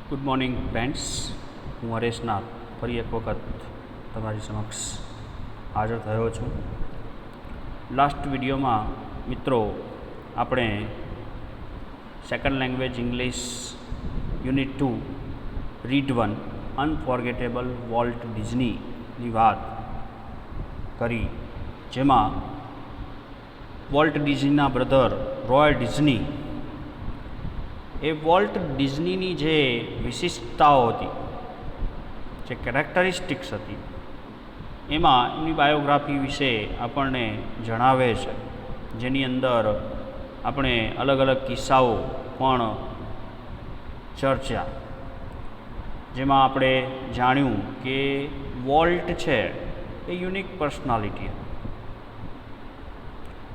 Good morning friends, હું હરેશ નાથ ફરી એક વખત તમારી સમક્ષ હાજર થયો છું. લાસ્ટ વિડીયોમાં મિત્રો આપણે second language English unit 2 read 1 unforgettable Walt ડિઝનીની વાત કરી, જેમાં વોલ્ટ ડિઝનીના બ્રધર રોય ડિઝની એ વોલ્ટ ડિઝનીની જે વિશિષ્ટતાઓ હતી, જે કેરેક્ટરિસ્ટિક્સ હતી, એમાં એમની બાયોગ્રાફી વિશે આપણને જણાવે છે, જેની અંદર આપણે અલગ અલગ કિસ્સાઓ પણ ચર્ચા, જેમાં આપણે જાણ્યું કે વોલ્ટ છે એ યુનિક પર્સનાલિટી હતી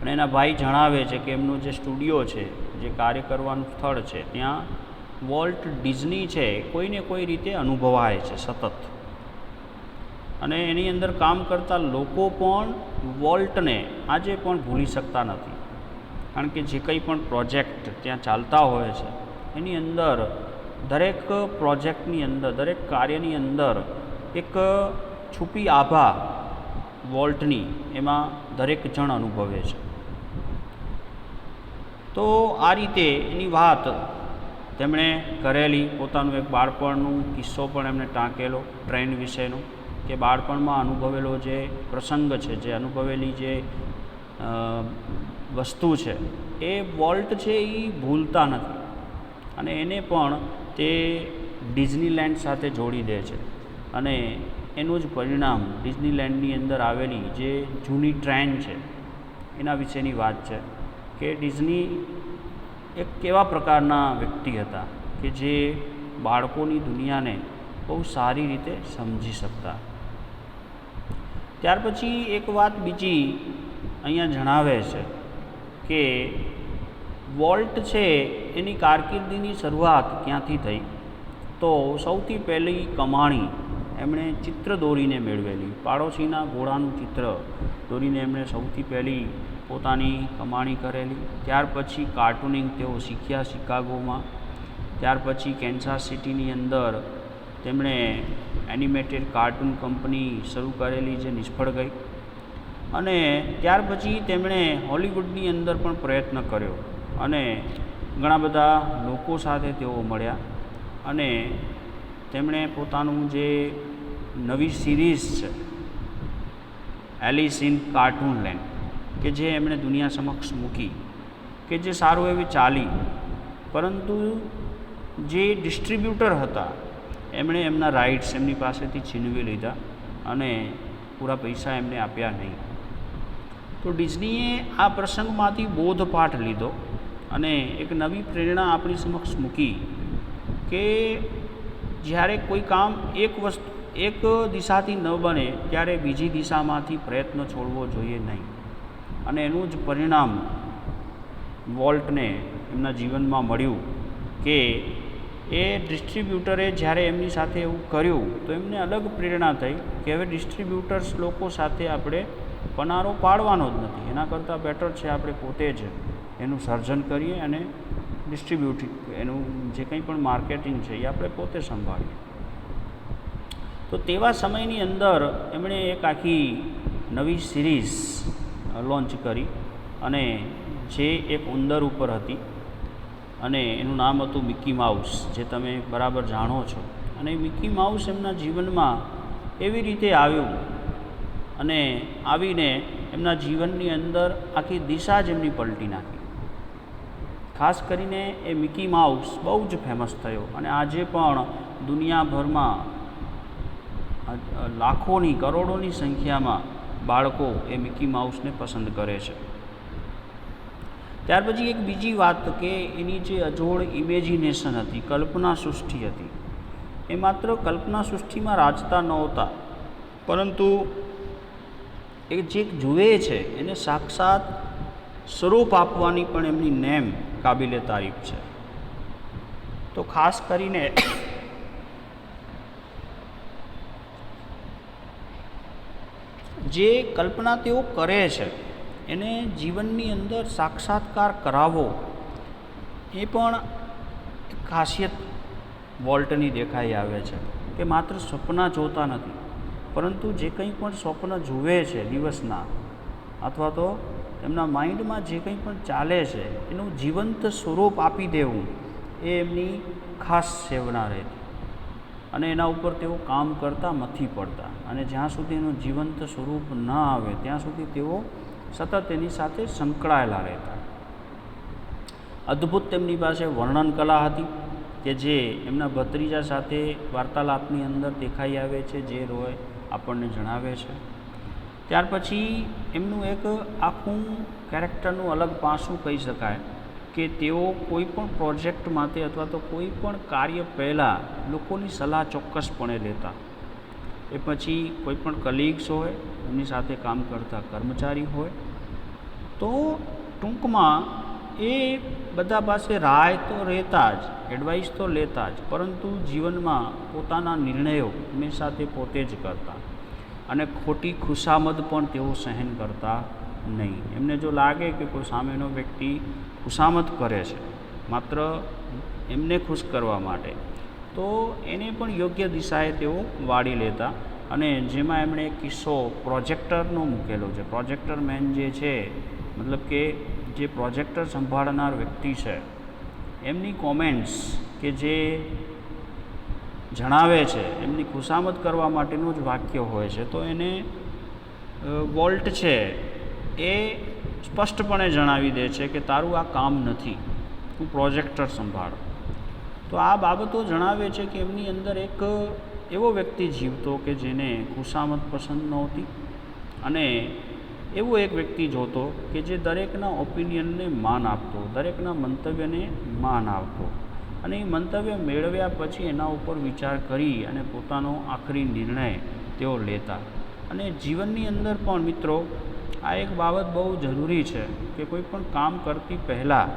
અને એના ભાઈ જણાવે છે કે એમનો જે સ્ટુડિયો છે, જે કાર્ય કરવાનું સ્થળ છે, ત્યાં વોલ્ટ ડિઝની છે કોઈને કોઈ રીતે અનુભવાય છે સતત, અને એની અંદર કામ કરતા લોકો પણ વોલ્ટને આજે પણ ભૂલી શકતા નથી, કારણ કે જે કંઈ પણ પ્રોજેક્ટ ત્યાં ચાલતા હોય છે એની અંદર દરેક પ્રોજેક્ટની અંદર, દરેક કાર્યની અંદર એક છુપી આભા વોલ્ટની એમાં દરેક જણ અનુભવે છે. તો આ રીતે એની વાત તેમણે કરેલી, પોતાનું એક બાળપણનું કિસ્સો પણ એમણે ટાંકેલો ટ્રેન વિશેનો, કે બાળપણમાં અનુભવેલો જે પ્રસંગ છે, જે અનુભવેલી જે વસ્તુ છે, એ વોલ્ટ છે એ ભૂલતા નથી અને એને પણ તે ડિઝનીલેન્ડ સાથે જોડી દે છે. અને એનું જ પરિણામ ડિઝનીલેન્ડની અંદર આવેલી જે જૂની ટ્રેન છે એના વિશેની વાત છે, કે ડિઝની એક કેવા પ્રકારના વ્યક્તિ હતા કે જે બાળકોની દુનિયાને બહુ સારી રીતે સમજી શકતા. ત્યાર પછી એક વાત બીજી અહીંયા જણાવે છે કે વોલ્ટ છે એની કારકિર્દીની શરૂઆત ક્યાંથી થઈ, તો સૌથી પહેલી કમાણી એમણે ચિત્ર દોરીને મેળવેલી. પાડોશીના ઘોડાનું ચિત્ર દોરીને એમણે સૌથી પહેલી પોતાની કમાણી કરેલી. ત્યાર પછી કાર્ટૂનિંગ તેઓ શીખ્યા શિકાગોમાં. ત્યાર પછી કેન્સાસ સિટીની અંદર તેમણે એનિમેટેડ કાર્ટૂન કંપની શરૂ કરેલી, જે નિષ્ફળ ગઈ. અને ત્યાર પછી તેમણે હોલિવૂડની અંદર પણ પ્રયત્ન કર્યો અને ઘણા બધા લોકો સાથે તેઓ મળ્યા અને તેમણે પોતાનું જે નવી સિરીઝ છે એલિસ ઇન કાર્ટૂનલેન્ડ, કે જે એમણે દુનિયા સમક્ષ મૂકી, કે જે સારું એવી ચાલી, પરંતુ જે ડિસ્ટ્રીબ્યુટર હતા એમણે એમના રાઇટ્સ એમની પાસેથી છીનવી લીધા અને પૂરા પૈસા એમને આપ્યા નહીં. તો ડિઝનીએ આ પ્રસંગમાંથી બોધપાઠ લીધો અને એક નવી પ્રેરણા આપણી સમક્ષ મૂકી કે જ્યારે કોઈ કામ એક દિશાથી ન બને ત્યારે બીજી દિશામાંથી પ્રયત્ન છોડવો જોઈએ નહીં. અને એનું જ પરિણામ વોલ્ટને એમના જીવનમાં મળ્યું કે એ ડિસ્ટ્રીબ્યુટરે જ્યારે એમની સાથે એવું કર્યું તો એમને અલગ પ્રેરણા થઈ કે હવે ડિસ્ટ્રીબ્યુટર્સ લોકો સાથે આપણે પનારો પાડવાનો જ નથી, એના કરતાં બેટર છે આપણે પોતે જ એનું સર્જન કરીએ અને ડિસ્ટ્રીબ્યુટ, એનું જે કંઈ પણ માર્કેટિંગ છે એ આપણે પોતે સંભાળીએ. તો તેવા સમયની અંદર એમણે એક આખી નવી સિરીઝ લોન્ચ કરી અને જે એક ઉંદર ઉપર હતી અને એનું નામ હતું મિકી માઉસ, જે તમે બરાબર જાણો છો. અને મિકી માઉસ એમના જીવનમાં એવી રીતે આવ્યું અને આવીને એમના જીવનની અંદર આખી દિશા જ એમની પલટી નાખી. ખાસ કરીને એ મિકી માઉસ બહુ જ ફેમસ થયો અને આજે પણ દુનિયાભરમાં લાખોની, કરોડોની સંખ્યામાં બાળકો એ મિકી માઉસને પસંદ કરે છે. ત્યાર પછી એક બીજી વાત કે એની જે અજોડ ઇમેજિનેશન હતી, કલ્પના સૃષ્ટિ હતી, એ માત્ર કલ્પના સૃષ્ટિમાં રાજતા નહોતા, પરંતુ એ જે જુએ છે એને સાક્ષાત સ્વરૂપ આપવાની પણ એમની નેમ કાબિલે તારીફ છે. તો ખાસ કરીને જે કલ્પના તેઓ કરે છે એને જીવનની અંદર સાક્ષાત્કાર કરાવવો, એ પણ એક ખાસિયત વોલ્ટની દેખાઈ આવે છે કે માત્ર સપના જોતા નથી, પરંતુ જે કંઈ પણ સ્વપ્ન જુએ છે દિવસના, અથવા તો એમના માઇન્ડમાં જે કંઈ પણ ચાલે છે એનું જીવંત સ્વરૂપ આપી દેવું એ એમની ખાસ સેવના રહેતી, અને એના ઉપર તેઓ કામ કરતા નથી પડતા, અને જ્યાં સુધી એનું જીવંત સ્વરૂપ ન આવે ત્યાં સુધી તેઓ સતત એની સાથે સંકળાયેલા રહેતા. અદ્ભુત તેમની પાસે વર્ણન કલા હતી કે જે એમના ભત્રીજા સાથે વાર્તાલાપની અંદર દેખાઈ આવે છે, જે રોય આપણને જણાવે છે. ત્યાર પછી એમનું એક આખું કેરેક્ટરનું અલગ પાસું કહી શકાય કે તેઓ કોઈ પણ પ્રોજેક્ટ માટે અથવા તો કોઈ પણ કાર્ય પહેલાં લોકોની સલાહ ચોક્કસપણે લેતા. એ પછી કોઈ પણ કલીગ્સ હોય, એમની સાથે કામ કરતા કર્મચારી હોય, તો ટૂંકમાં એ બધા પાસે રાય તો રહેતા જ, એડવાઇસ તો લેતા જ, પરંતુ જીવનમાં પોતાના નિર્ણયો હંમેશા તે પોતે જ કરતા, અને ખોટી ખુશામદ પણ તેઓ સહન કરતા નહીં. એમને જો લાગે કે કોઈ સામેનો વ્યક્તિ ખુશામત કરે છે માત્ર એમને ખુશ કરવા માટે, તો એને પણ યોગ્ય દિશાએ તેઓ વાળી લેતા. અને જેમાં એમણે એક કિસ્સો પ્રોજેક્ટરનો મૂકેલો છે. પ્રોજેક્ટર મેન જે છે, મતલબ કે જે પ્રોજેક્ટર સંભાળનાર વ્યક્તિ છે, એમની કોમેન્ટ્સ કે જે જણાવે છે એમની ખુશામત કરવા માટેનું જ વાક્ય હોય છે, તો એને વોલ્ટ છે એ સ્પષ્ટપણે જણાવી દે છે કે તારું આ કામ નથી, તું પ્રોજેક્ટર સંભાળ. તો આ બાબતો જણાવે છે કે એમની અંદર એક એવો વ્યક્તિ જીવતો કે જેને ખુશામત પસંદ નહોતી, અને એવો એક વ્યક્તિ જોતો કે જે દરેકના ઓપિનિયનને માન આપતો, દરેકના મંતવ્યને માન આપતો, અને એ મંતવ્ય મેળવ્યા પછી એના ઉપર વિચાર કરી અને પોતાનો આખરી નિર્ણય તેઓ લેતા. અને જીવનની અંદર પણ મિત્રો આ એક બાબત બહુ જરૂરી છે કે કોઈ પણ કામ કરતી પહેલાં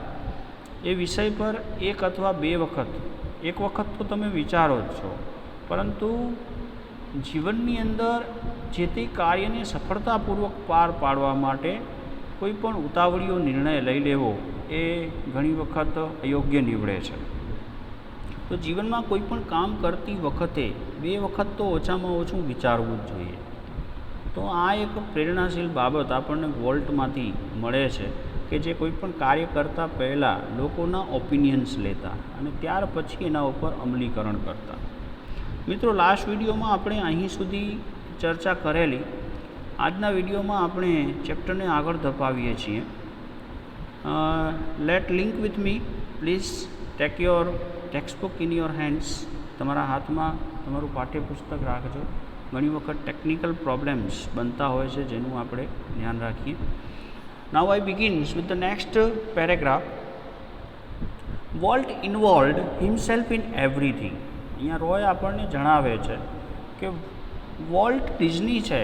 એ વિષય પર એક અથવા બે વખત, એક વખત તો તમે વિચારો જ છો, પરંતુ જીવનની અંદર જે તે કાર્યને સફળતાપૂર્વક પાર પાડવા માટે કોઈ પણ ઉતાવળીયો નિર્ણય લઈ લેવો એ ઘણી વખત અયોગ્ય નીવડે છે. તો જીવનમાં કોઈ પણ કામ કરતી વખતે બે વખત તો ઓછામાં ઓછું વિચારવું જ જોઈએ. તો આ એક પ્રેરણાશીલ બાબત આપણને વોલ્ટમાંથી મળે છે કે જે કોઈ પણ કાર્ય કરતાં પહેલાં લોકોના ઓપિનિયન્સ લેતા અને ત્યાર પછી એના ઉપર અમલીકરણ કરતા. મિત્રો, લાસ્ટ વિડીયોમાં આપણે અહીં સુધી ચર્ચા કરેલી. આજના વિડીયોમાં આપણે ચેપ્ટરને આગળ ધપાવીએ છીએ. Let link with me, please take your textbook in your hands. તમારા હાથમાં તમારું પાઠ્યપુસ્તક રાખજો. ઘણી વખત ટેકનિકલ પ્રોબ્લેમ્સ બનતા હોય છે જેનું આપણે ધ્યાન રાખીએ. Now I begins with the next paragraph. Walt involved himself in everything. અહીંયા રોય આપણને જણાવે છે કે વોલ્ટ ડિઝની છે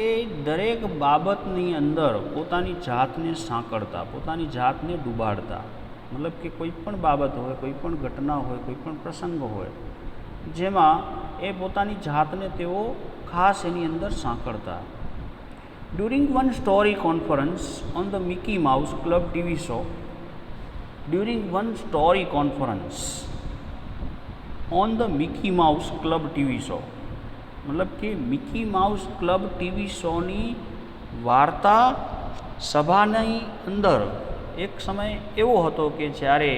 એ દરેક બાબતની અંદર પોતાની જાતને સાંકળતા, પોતાની જાતને ડૂબાડતા. મતલબ કે કોઈ પણ બાબત હોય, કોઈ પણ ઘટના હોય, કોઈ પણ પ્રસંગ હોય, જેમાં એ પોતાની જાતને તેઓ ખાસ એની અંદર સાંકળતા. During one story conference on the Mickey Mouse Club TV show, during one story conference on the Mickey Mouse Club TV show, મતલબ કે મિકી માઉસ ક્લબ ટીવી શોની વાર્તા સભાની અંદર એક સમય એવો હતો કે જ્યારે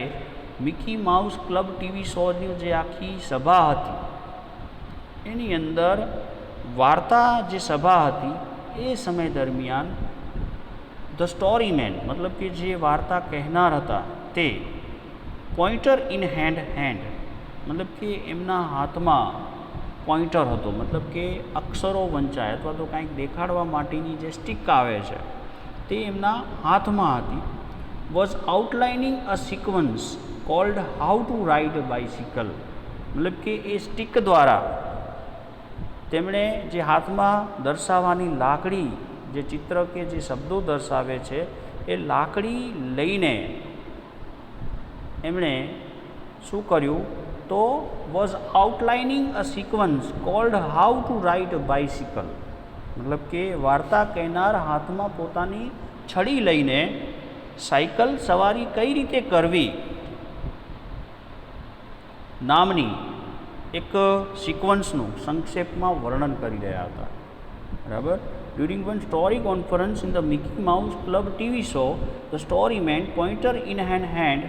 મિકી માઉસ ક્લબ ટીવી શોની જે આખી સભા હતી એની અંદર વાર્તા જે સભા હતી એ સમય દરમિયાન ધ સ્ટોરીમેન, મતલબ કે જે વાર્તા કહેનાર હતા તે પોઇન્ટર ઇન હેન્ડ, મતલબ કે એમના હાથમાં પોઇન્ટર હતો, મતલબ કે અક્ષરો વંચાય અથવા તો કાંઈક દેખાડવા માટેની જે સ્ટિક આવે છે તે એમના હાથમાં હતી. Was outlining a sequence called how to ride bicycle, મતલબ કે એ સ્ટિક દ્વારા તેમણે જે હાથમાં દર્શાવવાની લાકડી, જે ચિત્ર કે જે શબ્દો દર્શાવે છે એ લાકડી લઈને એમણે શું કર્યું તો was outlining a sequence called how to ride bicycle, મતલબ કે વાર્તા કહેનાર હાથમાં પોતાની છડી લઈને સાયકલ સવારી કઈ રીતે કરવી નામની એક સિક્વન્સનું સંક્ષેપમાં વર્ણન કરી રહ્યા હતા, બરાબર. During one story conference in the Mickey Mouse Club TV show, the story man pointer in hand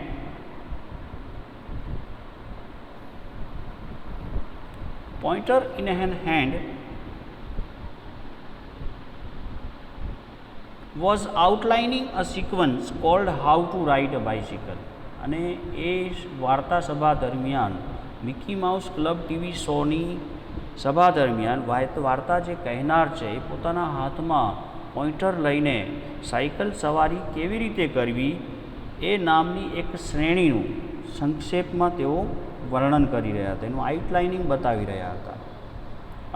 was outlining a sequence called How to Ride a Bicycle. અને એ વાર્તા સભા દરમિયાન મિકી માઉસ ક્લબ ટીવી શોની સભા દરમિયાન વાર્તા જે કહેનાર છે એ પોતાના હાથમાં પોઇન્ટર લઈને સાયકલ સવારી કેવી રીતે કરવી એ નામની એક શ્રેણીનું સંક્ષેપમાં તેઓ વર્ણન કરી રહ્યા હતા, એનું આઉટલાઇનિંગ બતાવી રહ્યા હતા.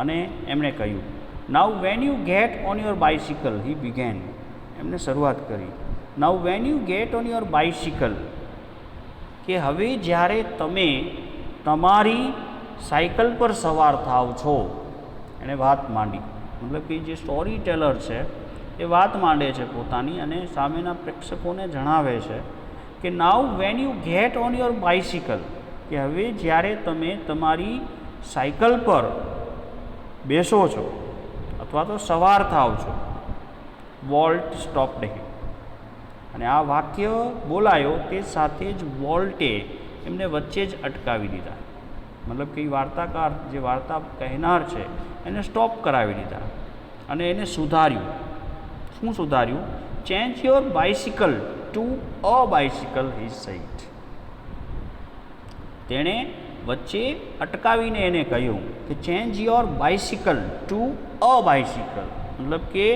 અને એમણે કહ્યું, now when you get on your bicycle, he began. એમને શરૂઆત કરી, now when you get on your bicycle, કે હવે જ્યારે તમે તમારી સાયકલ પર સવાર થાવ છો. એણે વાત માંડી, મતલબ કે જે સ્ટોરી ટેલર છે એ વાત માંડે છે પોતાની અને સામેના પ્રેક્ષકોને જણાવે છે કે now when you get on your bicycle, કે હવે જ્યારે તમે તમારી સાયકલ પર બેસો છો અથવા તો સવાર થાવ છો, વોલ્ટ સ્ટોપ્ડ હિમ. અને આ વાક્ય બોલાયો તે સાથે જ વોલ્ટે એમને વચ્ચે જ અટકાવી દીધા. મતલબ કે વાર્તાકાર જે વાર્તા કહેનાર છે એને સ્ટોપ કરાવી દીધા અને એને સુધાર્યું. શું સુધાર્યું? Change your bicycle to a bicycle, he said. તેણે વચ્ચે અટકાવીને એને કહ્યું કે change your bicycle to a bicycle. મતલબ કે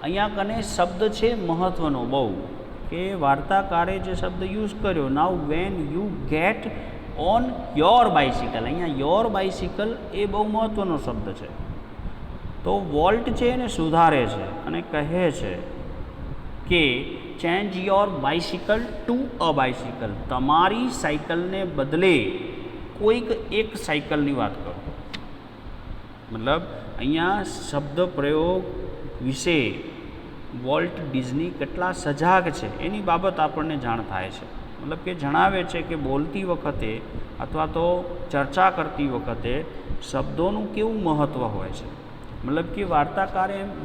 અહીંયા કને શબ્દ છે મહત્ત્વનો બહુ, કે વાર્તાકારે જે શબ્દ યુઝ કર્યો, now when you get on your bicycle, અહીંયા યોર બાઇસિકલ એ બહુ મહત્ત્વનો શબ્દ છે. તો વોલ્ટ છે એને સુધારે છે અને કહે છે કે change your bicycle to a bicycle, તમારી સાયકલને બદલે કોઈક એક સાયકલની વાત કરો. મતલબ અહીંયા શબ્દ પ્રયોગ વિશે વોલ્ટ ડિઝની કેટલા સજાગ છે એની બાબત આપણને જાણ થાય છે. મતલબ કે જણાવે છે કે બોલતી વખતે અથવા તો ચર્ચા કરતી વખતે શબ્દોનું કેવું મહત્ત્વ હોય છે. મતલબ કે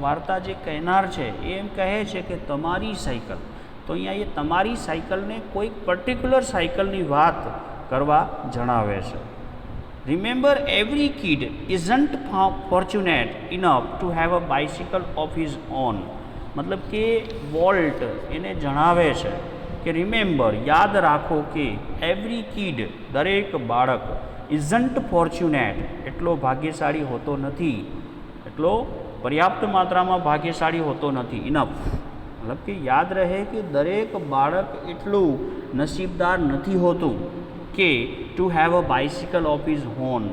વાર્તા જે કહેનાર છે એ એમ કહે છે કે તમારી સાયકલ, તો અહીંયા એ તમારી સાયકલને કોઈક પર્ટિક્યુલર સાયકલની વાત કરવા જણાવે છે. Remember, every kid isn't fortunate enough to have a bicycle of his own. મતલબ કે વોલ્ટ એને જણાવે છે કે રિમેમ્બર, યાદ રાખો કે એવરી કિડ, દરેક બાળક, ઇઝન્ટ ફોર્ચ્યુનેટ, એટલો ભાગ્યશાળી હોતો નથી, એટલો પર્યાપ્ત માત્રામાં ભાગ્યશાળી હોતો નથી. ઇનફ મતલબ કે યાદ રહે કે દરેક બાળક એટલું નસીબદાર નથી હોતું કે to have a bicycle of his own,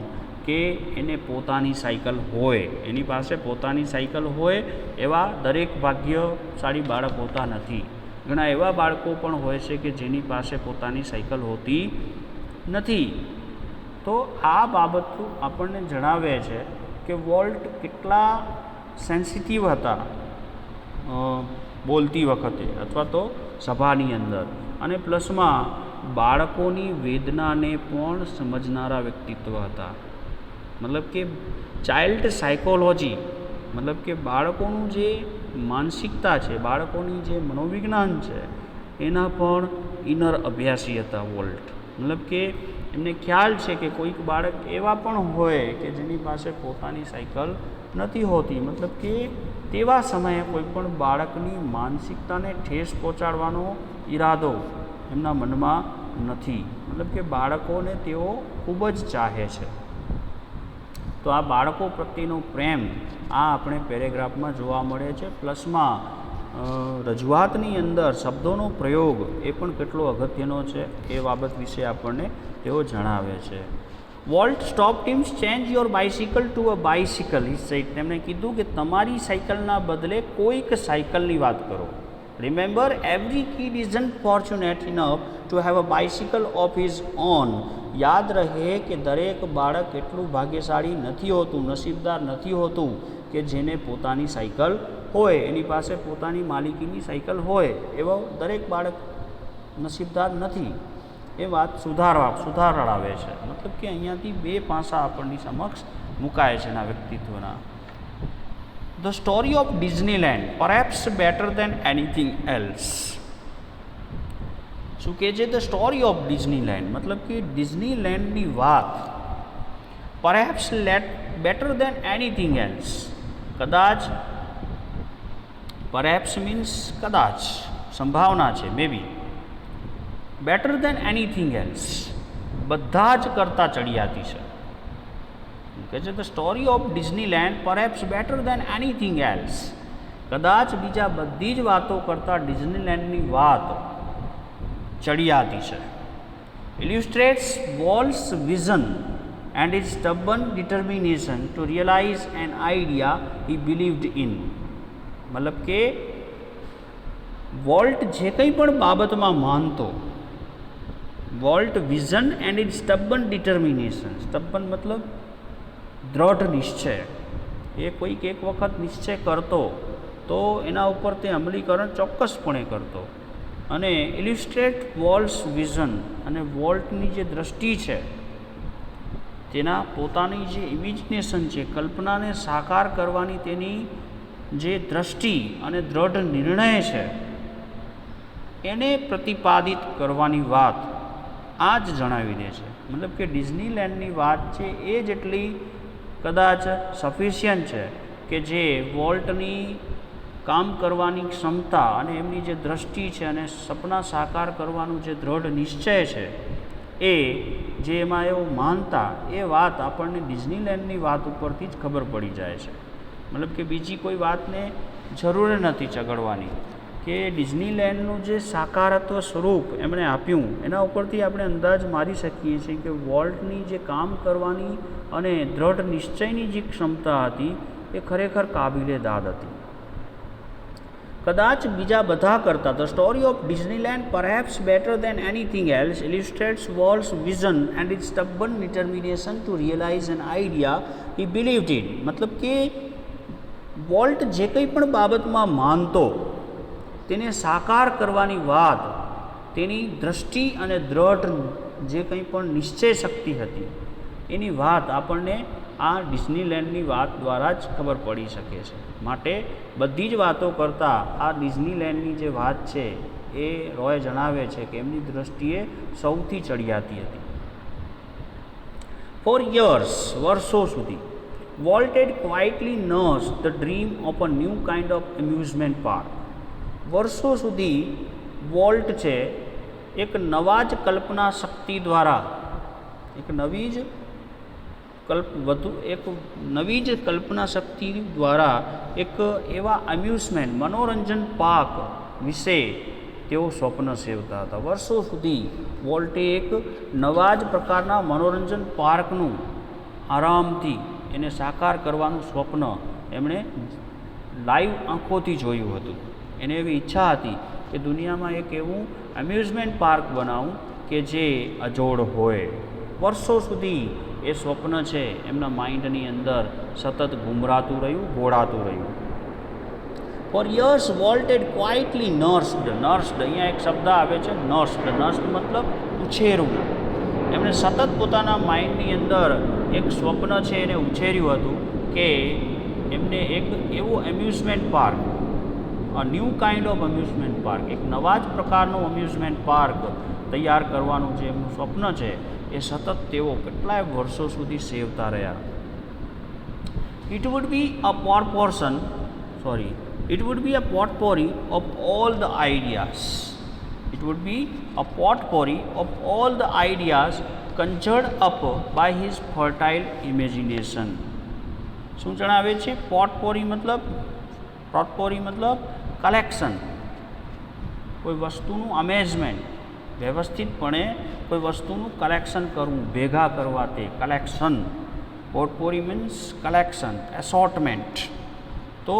કે એને પોતાની સાયકલ હોય, એની પાસે પોતાની સાયકલ હોય એવા દરેક ભાગ્યશાળી બાળક હોતા નથી. ઘણા એવા બાળકો પણ હોય છે કે જેની પાસે પોતાની સાયકલ હોતી નથી. તો આ બાબત આપણને જણાવે છે કે વોલ્ટ કેટલા સેન્સિટિવ હતા બોલતી વખતે અથવા તો સભાની અંદર, અને પ્લસમાં બાળકોની વેદનાને પણ સમજનારા વ્યક્તિત્વ હતા. મતલબ કે ચાઇલ્ડ સાયકોલોજી, મતલબ કે બાળકોનું જે માનસિકતા છે, બાળકોની જે મનોવિજ્ઞાન છે એના પણ ઇનર અભ્યાસી હતા વોલ્ટ. મતલબ કે એમને ખ્યાલ છે કે કોઈક બાળક એવા પણ હોય કે જેની પાસે પોતાની સાયકલ નથી હોતી. મતલબ કે તેવા સમયે કોઈ પણ બાળકની માનસિકતાને ઠેસ પહોંચાડવાનો ઈરાદો એમના મનમાં નથી. મતલબ કે બાળકોને તેઓ ખૂબ જ ચાહે છે. તો આ બાળકો પ્રત્યેનો પ્રેમ આ આપણે પેરેગ્રાફમાં જોવા મળે છે. પ્લસમાં રજૂઆતની અંદર શબ્દોનો પ્રયોગ એ પણ કેટલો અગત્યનો છે એ બાબત વિશે આપણને તેઓ જણાવે છે. Volt stop teams change your bicycle to a bicycle, he sad. તેમણે કીધું કે તમારી સાયકલના બદલે કોઈક સાયકલની વાત કરો. Remember, every kid isn't fortunate enough to have a bicycle of his own. યાદ રહે કે દરેક બાળક એટલું ભાગ્યશાળી નથી હોતું, નસીબદાર નથી હોતું કે જેને પોતાની સાયકલ હોય, એની પાસે પોતાની માલિકીની સાયકલ હોય, એવો દરેક બાળક નસીબદાર નથી. એ વાત સુધારાવે છે. મતલબ કે અહીંયાથી બે પાસા આપણની સમક્ષ મુકાય છે એના વ્યક્તિત્વના. The story of Disneyland perhaps better than anything else. શું કહે છે? ધ સ્ટોરી ઓફ ડિઝનીલેન્ડ મતલબ કે ડિઝનીલેન્ડની વાત perhaps better than anything else, કદાચ, પરહેપ્સ મીન્સ કદાચ, સંભાવના છે, maybe, better than anything else, બધા જ કરતાં ચડિયાતી છે. કહે છે the story of Disneyland perhaps better than anything else, કદાચ બીજા બધી જ વાતો કરતાં ડિઝનીલેન્ડની વાત ચડિયાતી છે. ઇલ્યુસ્ટ્રેટ્સ વોલ્ટ's vision and his stubborn determination to realize an idea he believed in. મતલબ કે વોલ્ટ જે કંઈ પણ બાબતમાં માનતો, Walt vision and it stubborn determination, stubborn મતલબ દ્રઢ નિશ્ચય, એ કોઈક એક વખત નિશ્ચય કરતો તો એના ઉપર તે અમલીકરણ ચોક્કસપણે કરતો. અને ઇલ્યુસ્ટ્રેટ વોલ્ટ's વિઝન, અને વોલ્ટની જે દ્રષ્ટિ છે તેના પોતાની જે ઇમેજિનેશન છે, કલ્પનાને સાકાર કરવાની તેની જે દ્રષ્ટિ અને દ્રઢ નિર્ણય છે એને પ્રતિપાદિત કરવાની વાત આ જ જણાવી દે છે. મતલબ કે ડિઝનીલેન્ડની વાત છે એ જેટલી કદાચ સફિશિયન્ટ છે કે જે વોલ્ટની કામ કરવાની ક્ષમતા અને એમની જે દ્રષ્ટિ છે અને સપના સાકાર કરવાનું જે દ્રઢ નિશ્ચય છે એ જે એમાં એવું માનતા, એ વાત આપણને ડિઝનીલેન્ડની વાત ઉપરથી જ ખબર પડી જાય છે. મતલબ કે બીજી કોઈ વાતને જરૂર નથી ચગડવાની, કે ડિઝનીલેન્ડનું જે સાકારત્વ સ્વરૂપ એમણે આપ્યું એના ઉપરથી આપણે અંદાજ મારી શકીએ છીએ કે વોલ્ટની જે કામ કરવાની અને દ્રઢ નિશ્ચયની જે ક્ષમતા હતી એ ખરેખર કાબિલે દાદ હતી. કદાચ બીજા બધા કરતાં the story of Disneyland perhaps better than anything else illustrates Walt's vision and its stubborn determination to realise an idea he believed in. મતલબ કે વોલ્ટ જે કંઈ પણ બાબતમાં માનતો તેને સાકાર કરવાની વાત, તેની દ્રષ્ટિ અને દ્રઢ જે કંઈ પણ નિશ્ચય શક્તિ હતી એની વાત આપણને આ ડિઝનીલેન્ડની વાત દ્વારા જ ખબર પડી શકે છે. માટે બધી જ વાતો કરતાં આ ડિઝનીલેન્ડની જે વાત છે એ રોય જણાવે છે કે એમની દૃષ્ટિએ સૌથી ચડિયાતી હતી. ફોર યર્સ, વર્ષો સુધી, volt had quietly nursed the dream of a new kind of amusement park. વર્ષો સુધી વોલ્ટ છે એક નવા જ કલ્પના શક્તિ દ્વારા, એક નવી જ કલ્પના શક્તિ દ્વારા એક એવા એમ્યુઝમેન્ટ, મનોરંજન પાર્ક વિશે તેઓ સ્વપ્ન સેવતા હતા. વર્ષો સુધી વોલ્ટે એક નવા જ પ્રકારના મનોરંજન પાર્કનું આરામથી એને સાકાર કરવાનું સ્વપ્ન એમણે લાઈવ આંખોથી જોયું હતું. એને એવી ઈચ્છા હતી કે દુનિયામાં એક એવું એમ્યુઝમેન્ટ પાર્ક બનાવું કે જે અજોડ હોય. વર્ષો સુધી એ સ્વપ્ન છે એમના માઇન્ડની અંદર સતત ઘૂમરાતું રહ્યું, ઘોળાતું રહ્યું. Four years Walt had quietly nursed, અહીંયા એક શબ્દ આવે છે નર્સ્ડ. નર્સ્ડ મતલબ ઉછેરવું. એમણે સતત પોતાના માઇન્ડની અંદર એક સ્વપ્ન છે એને ઉછેર્યું હતું કે એમને એક એવું amusement park, a new kind of amusement park, એક નવા જ પ્રકારનું એમ્યુઝમેન્ટ પાર્ક તૈયાર કરવાનું જે એમનું સ્વપ્ન છે એ સતત તેઓ કેટલાય વર્ષો સુધી સેવતા રહ્યા. It would be a potpourri of all the ideas. It would be a potpourri of all the ideas conjured up by his fertile imagination. શું જણાવે છે? પોટપોરી મતલબ કલેક્શન, કોઈ વસ્તુનું અમેઝમેન્ટ, વ્યવસ્થિતપણે કોઈ વસ્તુનું કલેક્શન કરવું, ભેગા કરવા, તે collection. Potpourri means collection, assortment. તો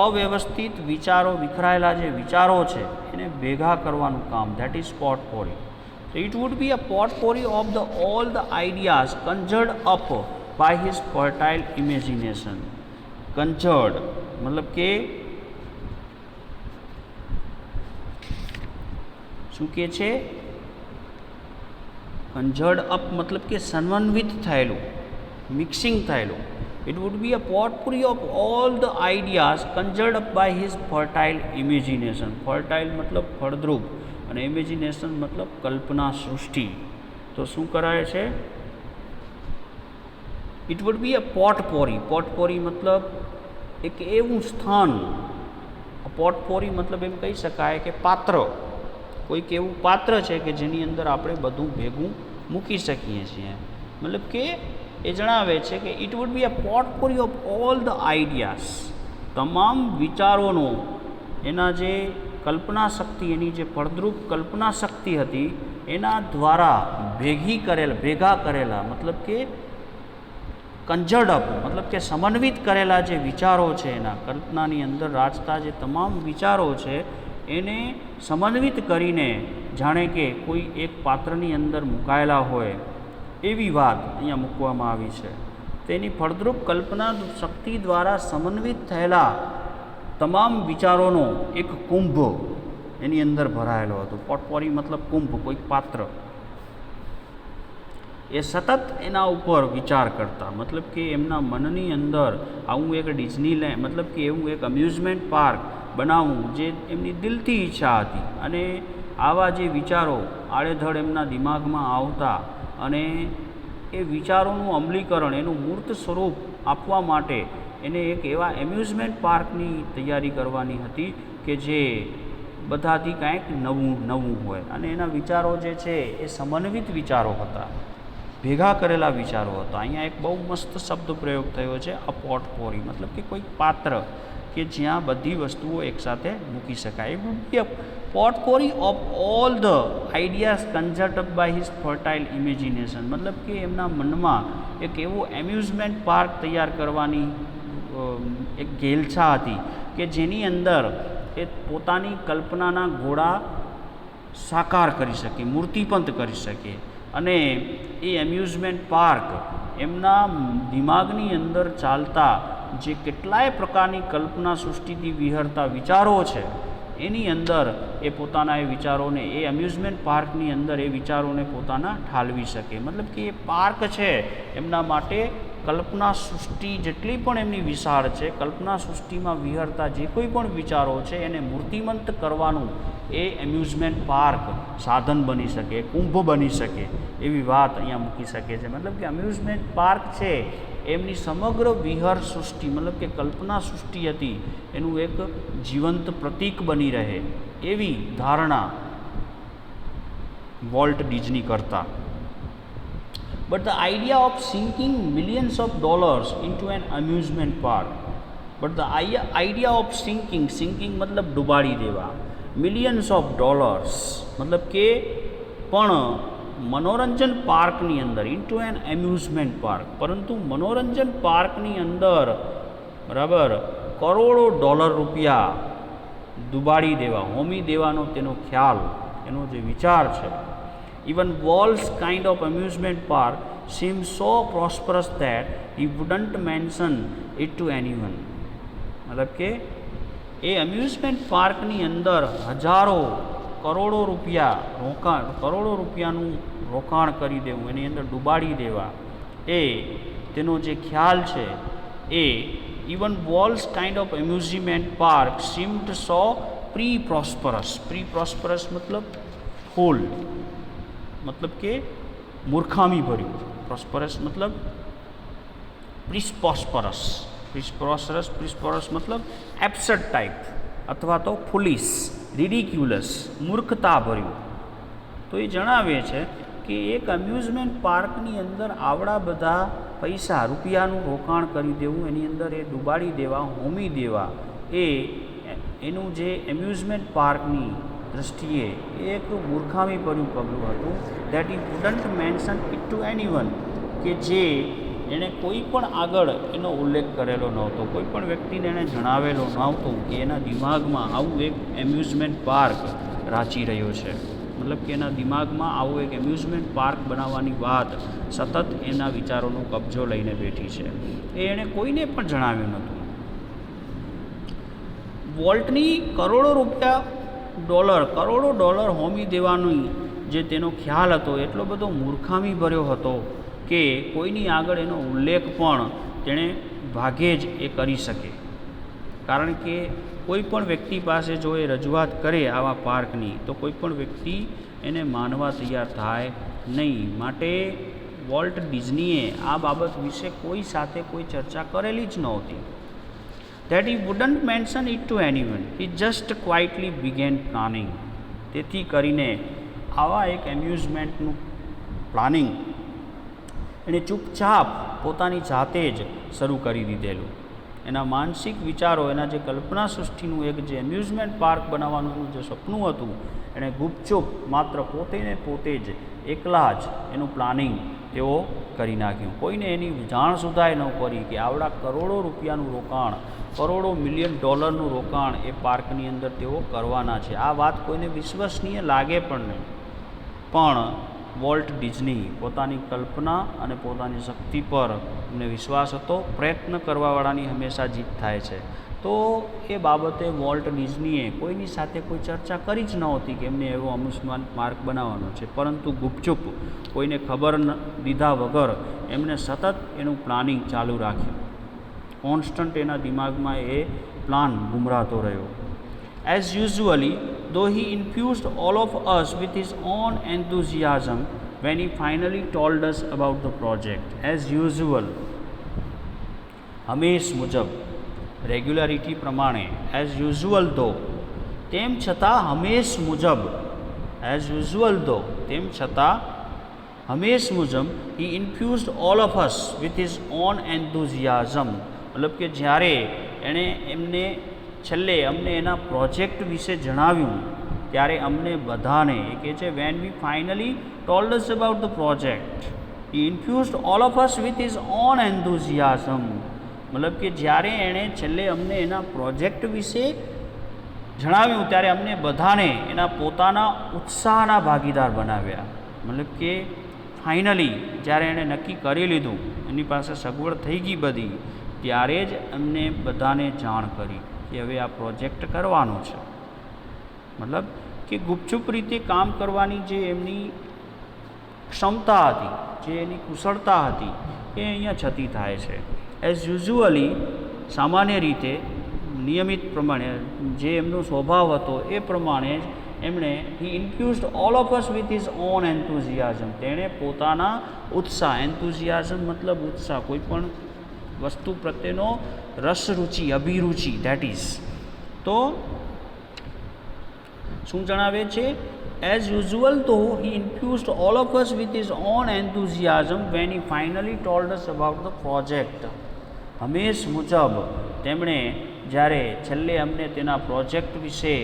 અવ્યવસ્થિત વિચારો, વિખરાયેલા જે વિચારો છે એને ભેગા કરવાનું કામ, that is potpourri. So it would be a potpourri of all the ideas conjured up by his fertile imagination. Conjured મતલબ કે શું કહે છે? conjured up मतलब કે સમન્વિત થયેલું, મિક્સિંગ થયેલું. It would be a potpourri of all the ideas conjured up by his fertile imagination. Fertile मतलब ફળદ્રુપ અને imagination मतलब કલ્પના સૃષ્ટિ. તો શું કરાય છે? It would be a potpourri. Potpourri मतलब એક એવું સ્થાન. પોટપોરી मतलब એમ કહી શકાય કે પાત્ર, કોઈક એવું પાત્ર છે કે જેની અંદર આપણે બધું ભેગું મૂકી શકીએ છીએ. મતલબ કે એ જણાવે છે કે it would be a potpourri of all the ideas, તમામ વિચારોનો, એના જે કલ્પના શક્તિ, એની જે ફળદ્રુપ કલ્પના શક્તિ હતી એના દ્વારા ભેગા કરેલા મતલબ કે કંજર્ડ અપ મતલબ કે સમન્વિત કરેલા જે વિચારો છે, એના કલ્પનાની અંદર રાજતા જે તમામ વિચારો છે એને સમન્વિત કરીને જાણે કે કોઈ એક પાત્રની અંદર મુકાયેલા હોય એવી વાત અહીંયા મૂકવામાં આવી છે. તેની ફળદ્રુપ કલ્પના શક્તિ દ્વારા સમન્વિત થયેલા તમામ વિચારોનો એક કુંભ એની અંદર ભરાયેલો હતો. પોટપોરી મતલબ કુંભ, કોઈક પાત્ર. એ સતત એના ઉપર વિચાર કરતા, મતલબ કે એમના મનની અંદર આવું એક ડિઝનીલેન્ડ મતલબ કે એવું એક અમ્યુઝમેન્ટ પાર્ક બનાવવું જે એમની દિલથી ઈચ્છા હતી. અને આવા જે વિચારો આડેધડ એમના દિમાગમાં આવતા અને એ વિચારોનું અમલીકરણ, એનું મૂર્ત સ્વરૂપ આપવા માટે એને એક એવા એમ્યુઝમેન્ટ પાર્કની તૈયારી કરવાની હતી કે જે બધાથી કાંઈક નવું હોય. અને એના વિચારો જે છે એ સમન્વિત વિચારો હતા, ભેગા કરેલા વિચારો હતા. અહીંયા એક બહુ મસ્ત શબ્દ પ્રયોગ થયો છે, અ પોટપોરી મતલબ કે કોઈક પાત્ર કે જ્યાં બધી વસ્તુઓ એકસાથે મૂકી શકાય. A potpourri of all the ideas conjured up by his fertile imagination મતલબ કે એમના મનમાં એક એવો એમ્યુઝમેન્ટ પાર્ક તૈયાર કરવાની એક ઘેલછા હતી કે જેની અંદર એ પોતાની કલ્પનાના ઘોડા સાકાર કરી શકે, મૂર્તિપંત કરી શકે. અને એ એમ્યુઝમેન્ટ પાર્ક એમના દિમાગની અંદર ચાલતા જે કેટલાય પ્રકારની કલ્પના સૃષ્ટિથી વિહરતા વિચારો છે એની અંદર એ પોતાના એ વિચારોને એ એમ્યુઝમેન્ટ પાર્કની અંદર એ વિચારોને પોતાના ઠાલવી શકે. મતલબ કે એ પાર્ક છે એમના માટે કલ્પના સૃષ્ટિ જેટલી પણ એમની વિશાળ છે, કલ્પના સૃષ્ટિમાં વિહરતા જે કોઈ પણ વિચારો છે એને મૂર્તિમંત કરવાનું એ એમ્યુઝમેન્ટ પાર્ક સાધન બની શકે, કુંભ બની શકે એવી વાત અહીંયા મૂકી શકે છે. મતલબ કે એમ્યુઝમેન્ટ પાર્ક છે એમની સમગ્ર વિહર સૃષ્ટિ મતલબ કે કલ્પના સૃષ્ટિ હતી એનું એક જીવંત પ્રતીક બની રહે એવી ધારણા વોલ્ટ ડિઝની કરતા. But the idea of sinking millions of dollars into an amusement park, but the idea of sinking मतलब ડૂબાડી દેવા, millions of dollars मतलब કે પણ મનોરંજન પાર્કની અંદર ઇન્ટુ એન એમ્યુઝમેન્ટ પાર્ક, પરંતુ મનોરંજન પાર્કની અંદર બરાબર કરોડો ડોલર રૂપિયા ડૂબાડી દેવા, હોમી દેવાનો તેનો ખ્યાલ, એનો જે વિચાર છે. Even Wall's kind of amusement park seemed so prosperous that he wouldn't mention it to anyone. મતલબ કે એ એમ્યુઝમેન્ટ પાર્કની અંદર હજારો કરોડો રૂપિયાનું રોકાણ કરી દેવું, એની અંદર ડૂબાડી દેવા, એ તેનો જે ખ્યાલ છે એ even Walt's kind of amusement park seemed so prosperous મતલબ ફૂલ मतलब કે મૂર્ખામી ભર્યું, પ્રોસ્પરસ मतलब પ્રિસ્પોરસ मतलब એબ્સર્ડ ટાઈપ અથવા તો ફુલિશ, રિડિક્યુલસ, મૂર્ખતા ભર્યું. તો એ જણાવે છે કે એક એમ્યુઝમેન્ટ પાર્કની અંદર આવડા બધા પૈસા રૂપિયાનું રોકાણ કરી દેવું, એની અંદર એ ડૂબાડી દેવા, હોમી દેવા, એનું જે એમ્યુઝમેન્ટ પાર્કની દૃષ્ટિએ એક મૂર્ખામીભર્યું પગલું હતું. That he wouldn't mention it to anyone કે જે એણે કોઈ પણ આગળ એનો ઉલ્લેખ કરેલો નહોતો, કોઈ પણ વ્યક્તિને એણે જણાવેલો નહોતો કે એના દિમાગમાં આવું એક એમ્યુઝમેન્ટ પાર્ક રાચી રહ્યો છે. મતલબ કે એના દિમાગમાં આવું એક એમ્યુઝમેન્ટ પાર્ક બનાવવાની વાત સતત એના વિચારોનો કબજો લઈને બેઠી છે. એ એણે કોઈને પણ જણાવ્યું નહોતું. વોલ્ટની કરોડો ડોલર હોમી દેવાની જે તેનો ખ્યાલ હતો એટલો બધો મૂર્ખામી ભર્યો હતો કે કોઈની આગળ એનો ઉલ્લેખ પણ તેણે ભાગે જ એ કરી શકે. કારણ કે કોઈ પણ વ્યક્તિ પાસે જો એ રજૂઆત કરે આવા પાર્કની તો કોઈ પણ વ્યક્તિ એને માનવા તૈયાર થાય નહીં. માટે વોલ્ટ ડિઝનીએ આ બાબત વિશે કોઈ સાથે કોઈ ચર્ચા કરેલી જ નહોતી. that he wouldn't mention it to anyone. He just quietly began planning. તેથી કરીને આવા એક એમ્યુઝમેન્ટનું પ્લાનિંગ એણે ચૂપચાપ પોતાની જાતે જ શરૂ કરી દીધેલું. એના માનસિક વિચારો, એના જે કલ્પના સૃષ્ટિનું એક જે એમ્યુઝમેન્ટ પાર્ક બનાવવાનું એનું જે સપનું હતું, એણે ગુપચુપ માત્ર પોતે ને પોતે જ એકલા જ એનું પ્લાનિંગ તેઓ કરી નાખ્યું. કોઈને એની જાણ સુધાય ન કરી કે આવડા કરોડો રૂપિયાનું રોકાણ, કરોડો મિલિયન ડોલરનું રોકાણ એ પાર્કની અંદર તેઓ કરવાના છે. આ વાત કોઈને વિશ્વસનીય લાગે પણ નહીં, પણ વોલ્ટ ડિઝની પોતાની કલ્પના અને પોતાની શક્તિ પર એમને વિશ્વાસ હતો. પ્રયત્ન કરવાવાળાની હંમેશા જીત થાય છે. તો એ બાબતે વોલ્ટ ડિઝનીએ કોઈની સાથે કોઈ ચર્ચા કરી જ નહોતી કે એમને એવો અમ્યુઝમેન્ટ પાર્ક બનાવવાનો છે, પરંતુ ગુપચુપ કોઈને ખબર દીધા વગર એમને સતત એનું પ્લાનિંગ ચાલુ રાખ્યું. કોન્સ્ટન્ટ એના દિમાગમાં એ પ્લાન ગુમરાતો રહ્યો. As usually, though he infused all of us with his own enthusiasm when he finally told us about the project. As usual, હંમેશ મુજબ, રેગ્યુલારિટી પ્રમાણે, એઝ યુઝ્યુઅલ ધો, તેમ છતાં હંમેશ મુજબ, એઝ યુઝ્યુઅલ ધો, તેમ છતાં હંમેશ મુજબ, he infused all of us with his own enthusiasm. મતલબ કે જ્યારે એણે એમને છેલ્લે અમને એના પ્રોજેક્ટ વિશે જણાવ્યું ત્યારે અમને બધાને, એ કહે છે when we finally told us about the project, he infused all of us with his own enthusiasm. મતલબ કે જ્યારે એણે છેલ્લે અમને એના પ્રોજેક્ટ વિશે જણાવ્યું ત્યારે અમને બધાને એના પોતાના ઉત્સાહના ભાગીદાર બનાવ્યા. મતલબ કે ફાઇનલી જ્યારે એણે નક્કી કરી લીધું, એની પાસે સગવડ થઈ ગઈ બધી, ત્યારે જ અમને બધાને જાણ કરી કે હવે આ પ્રોજેક્ટ કરવાનો છે. મતલબ કે ગુપચુપ રીતે કામ કરવાની જે એમની ક્ષમતા હતી, જે એની કુશળતા હતી, એ અહીંયા છતી થાય છે. એઝ યુઝ્યુઅલી, સામાન્ય રીતે, નિયમિત પ્રમાણે જે એમનો સ્વભાવ હતો એ પ્રમાણે જ એમણે he infused all of us with his own enthusiasm, તેણે પોતાના ઉત્સાહ, એન્થુઝિયાઝમ મતલબ ઉત્સાહ, કોઈ પણ વસ્તુ પ્રત્યેનો રસરુચિ, અભિરુચિ, ધેટ ઇઝ. તો શું જણાવે છે? એઝ યુઝ્યુઅલ તો he infused all of us with his own enthusiasm when he finally told us about the project. હંમેશ મુજબ તેમણે જ્યારે છેલ્લે અમને તેના પ્રોજેક્ટ વિશે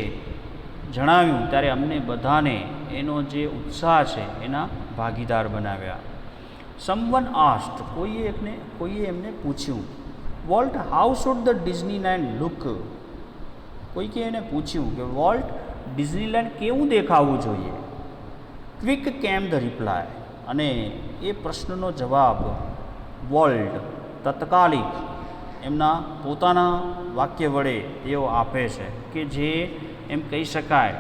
જણાવ્યું ત્યારે અમને બધાને એનો જે ઉત્સાહ છે એના ભાગીદાર બનાવ્યા. સમવન આસ્ક્ડ, કોઈએ એમને પૂછ્યું, volt, how should the Disneyland look? કોઈકે એને પૂછ્યું કે વોલ્ટ, ડિઝનીલેન્ડ કેવું દેખાવું જોઈએ? ક્વિક કેમ ધ રિપ્લાય, અને એ પ્રશ્નનો જવાબ વોલ્ટ તત્કાલિક એમના પોતાના વાક્ય વડે તેઓ આપે છે કે જે એમ કહી શકાય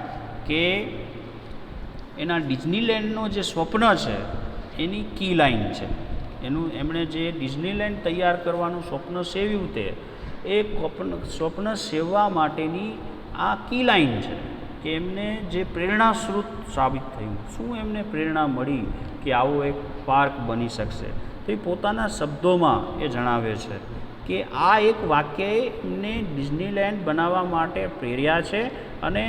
કે એના ડિઝનીલેન્ડનો જે સ્વપ્ન છે એની કી લાઈન છે. એમણે જે ડિઝનીલેન્ડ તૈયાર કરવાનું સ્વપ્ન સેવ્યું તે એ સ્વપ્ન સેવવા માટેની આ કી લાઈન છે કે એમને જે પ્રેરણાસ્ત્રોત સાબિત થયું. શું એમને પ્રેરણા મળી કે આવો એક પાર્ક બની શકશે? તો એ પોતાના શબ્દોમાં એ જણાવે છે કે આ એક વાક્યએ એમને ડિઝનીલેન્ડ બનાવવા માટે પ્રેર્યા છે અને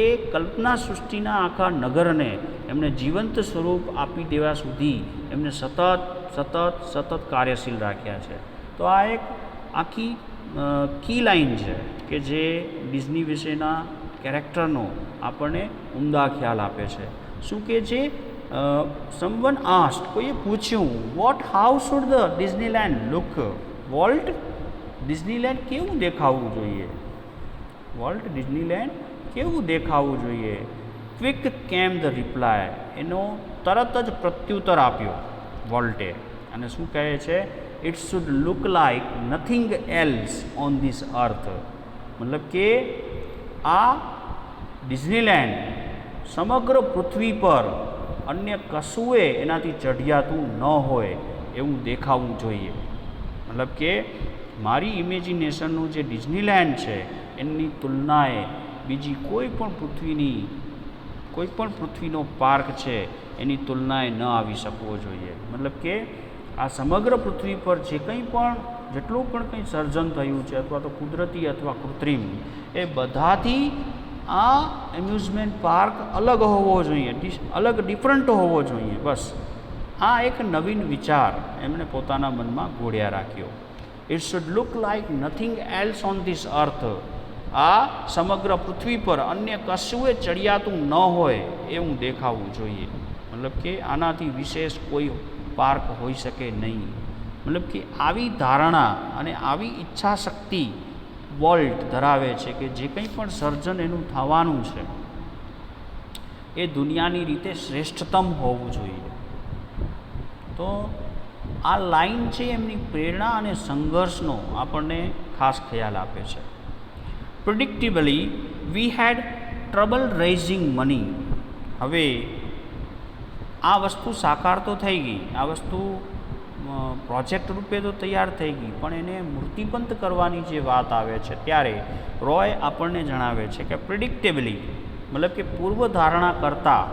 એ કલ્પના સૃષ્ટિના આખા નગરને એમને જીવંત સ્વરૂપ આપી દેવા સુધી એમને સતત કાર્યશીલ રાખ્યા છે. તો આ એક આખી કી લાઈન છે કે જે ડિઝની વિશેના કેરેક્ટરનો આપણને ઉમદા ખ્યાલ આપે છે. શું કે છે? સમવન આસ્ક્ડ, કોઈએ પૂછ્યું, what, how should the Disneyland look? Walt, Disneyland કેવું દેખાવું જોઈએ? વોલ્ટ, ડિઝનીલેન્ડ કેવું દેખાવું જોઈએ? ક્વિક કેમ ધ રિપ્લાય, એનો તરત જ પ્રત્યુત્તર આપ્યો વોલ્ટે. અને શું કહે છે? It should look like nothing else on this અર્થ. મતલબ કે આ ડિઝનીલેન્ડ સમગ્ર પૃથ્વી પર અન્ય કશુંએ એનાથી ચઢિયાતું ન હોય એવું દેખાવું જોઈએ. મતલબ કે મારી ઇમેજિનેશનનું જે ડિઝનીલેન્ડ છે એની તુલનાએ બીજી કોઈ પણ પૃથ્વીનો પાર્ક છે એની તુલનાએ ન આવી શકવો જોઈએ. મતલબ કે આ સમગ્ર પૃથ્વી પર જે કંઈ પણ જેટલું પણ કંઈ સર્જન થયું છે અથવા તો કુદરતી અથવા કૃત્રિમ, એ બધાથી આ એમ્યુઝમેન્ટ પાર્ક અલગ હોવો જોઈએ, ડિફરન્ટ હોવો જોઈએ. બસ આ એક નવીન વિચાર એમણે પોતાના મનમાં ઘોડ્યા રાખ્યો. It should look like nothing else on this અર્થ. આ સમગ્ર પૃથ્વી પર અન્ય કશુંએ ચડિયાતું ન હોય એવું દેખાવું જોઈએ. મતલબ કે આનાથી વિશેષ કોઈ પાર્ક હોઈ શકે નહીં. મતલબ કે આવી ધારણા અને આવી ઈચ્છા શક્તિ વોલ્ટ ધરાવે છે કે જે કંઈ પણ સર્જન એનું થવાનું છે એ દુનિયાની રીતે શ્રેષ્ઠતમ હોવું જોઈએ. તો આ લાઈન છે એમની પ્રેરણા અને સંઘર્ષનો આપણને ખાસ ખ્યાલ આપે છે. પ્રિડિક્ટેબલી વી હેડ ટ્રબલ રેઇઝિંગ મની. હવે આ વસ્તુ સાકાર તો થઈ ગઈ, આ વસ્તુ પ્રોજેક્ટ રૂપે તો તૈયાર થઈ ગઈ, પણ એને મૂર્તિબંધ કરવાની જે વાત આવે છે ત્યારે રોય આપણને જણાવે છે કે પ્રિડિક્ટેબલી મતલબ કે પૂર્વધારણા કરતાં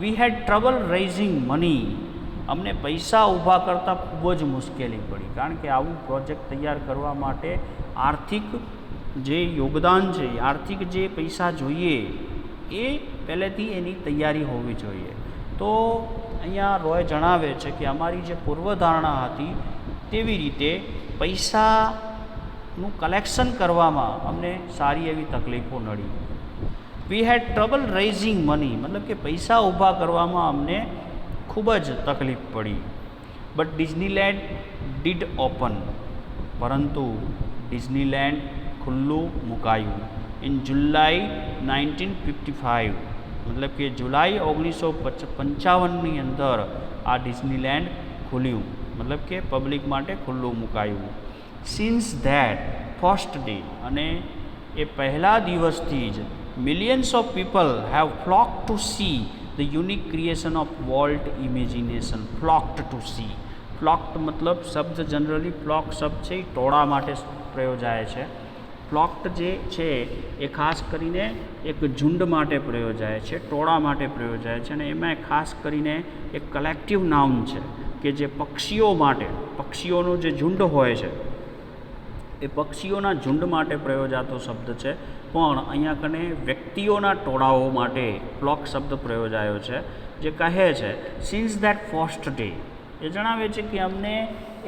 વી હેડ ટ્રબલ રેઇઝિંગ મની, અમને પૈસા ઊભા કરતાં ખૂબ જ મુશ્કેલી પડી. કારણ કે આવું પ્રોજેક્ટ તૈયાર કરવા માટે આર્થિક જે યોગદાન છે, આર્થિક જે પૈસા જોઈએ એ પહેલેથી એની તૈયારી હોવી જોઈએ. તો અહીંયા રોય જણાવે છે કે અમારી જે પૂર્વધારણા હતી તેવી રીતે પૈસાનું કલેક્શન કરવામાં અમને સારી એવી તકલીફો નડી. વી હેડ ટ્રબલ રેઇઝિંગ મની મતલબ કે પૈસા ઊભા કરવામાં અમને ખૂબ જ તકલીફ પડી. બટ ડિઝનીલેન્ડ ડીડ ઓપન, પરંતુ ડિઝનીલેન્ડ ખુલ્લું મુકાયું ઇન જુલાઈ 1955. મતલબ કે જુલાઈ 1955ની અંદર આ ડિઝનીલેન્ડ ખુલ્યું, મતલબ કે પબ્લિક માટે ખુલ્લું મુકાયું. સિન્સ ધેટ ફર્સ્ટ ડે, અને એ પહેલા દિવસથી જ millions of people have flocked to see the unique creation of Walt imagination. Flocked to see, flocked મતલબ શબ્દ જનરલી ફ્લોક શબ્દ છે એ ટોળા માટે પ્રયોજાય છે. ફ્લોક્ડ જે છે એ ખાસ કરીને એક ઝુંડ માટે પ્રયોજાય છે, ટોળા માટે પ્રયોજાય છે, અને એમાં ખાસ કરીને એક કલેક્ટિવ નાઉન છે કે જે પક્ષીઓ માટે, પક્ષીઓનો જે ઝુંડ હોય છે એ પક્ષીઓના ઝુંડ માટે પ્રયોજાતો શબ્દ છે. પણ અહીંયા કને વ્યક્તિઓના ટોળાઓ માટે ફ્લોક શબ્દ પ્રયોજાયો છે, જે કહે છે સિન્સ ધેટ ફર્સ્ટ ડે, એ જણાવે છે કે અમને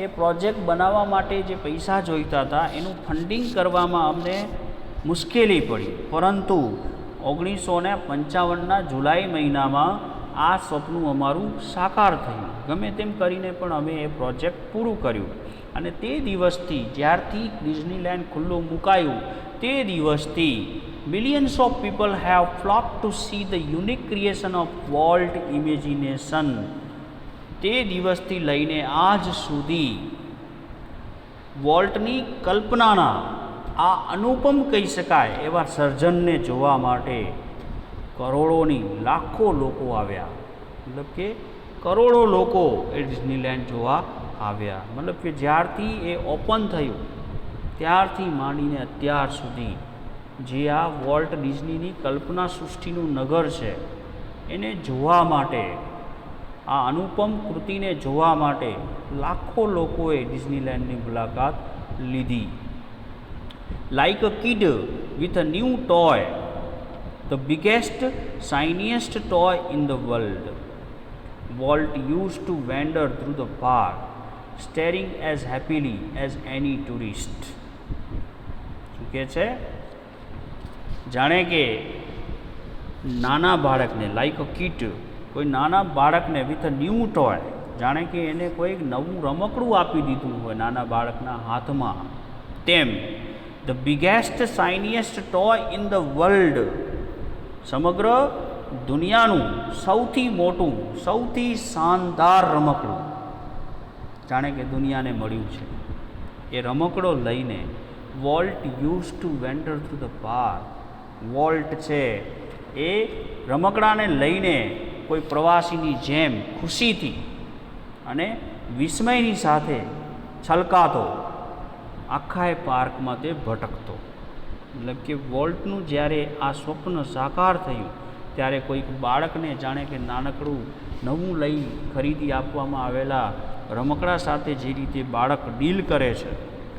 એ પ્રોજેક્ટ બનાવવા માટે જે પૈસા જોઈતા હતા એનું ફંડિંગ કરવામાં અમને મુશ્કેલી પડી, પરંતુ 1955ના જુલાઈ મહિનામાં આ સ્વપ્ન અમારું સાકાર થયું. ગમે તેમ કરીને પણ અમે એ પ્રોજેક્ટ પૂરું કર્યું. અને તે દિવસથી, જ્યારથી ડિઝનીલેન્ડ ખુલ્લું મુકાયું તે દિવસથી millions of people have flocked to see the unique creation of Walt imagination. તે દિવસથી લઈને આજ સુધી વોલ્ટની કલ્પનાના આ અનુપમ કહી શકાય એવા સર્જનને જોવા માટે કરોડોની, લાખો લોકો આવ્યા. મતલબ કે કરોડો લોકો એ ડિઝનીલેન્ડ જોવા આવ્યા. મતલબ કે જ્યારથી એ ઓપન થયું ત્યારથી માંડીને અત્યાર સુધી જે આ વોલ્ટ ડિઝનીની કલ્પના સૃષ્ટિનું નગર છે એને જોવા માટે, આ અનુપમ કૃતિને જોવા માટે લાખો લોકોએ ડિઝનીલેન્ડની મુલાકાત લીધી. Like a kid with a new toy, the biggest shiniest toy in the world, Walt use to wander through the park, staring as happily as any tourist. શું કહે છે? જાણે કે નાના બાળકને, લાઇક અ કિડ, કોઈ નાના બાળકને વિથ અ ન્યૂ ટોય, જાણે કે એને કોઈક નવું રમકડું આપી દીધું હોય નાના બાળકના હાથમાં, તેમ the biggest shiniest toy in the world, સમગ્ર દુનિયાનું સૌથી મોટું, સૌથી શાનદાર રમકડું જાણે કે દુનિયાને મળ્યું છે. એ રમકડો લઈને volt use to wander through the park, volt છે એ રમકડાને લઈને કોઈ પ્રવાસીની જેમ ખુશીથી અને વિસ્મયની સાથે છલકાતો આખા એ પાર્કમાં તે ભટકતો. મતલબ કે વોલ્ટનું જ્યારે આ સ્વપ્ન સાકાર થયું ત્યારે કોઈક બાળકને જાણે કે નાનકડું નવું લઈ ખરીદી આપવામાં આવેલા રમકડા સાથે જે રીતે બાળક ડીલ કરે છે,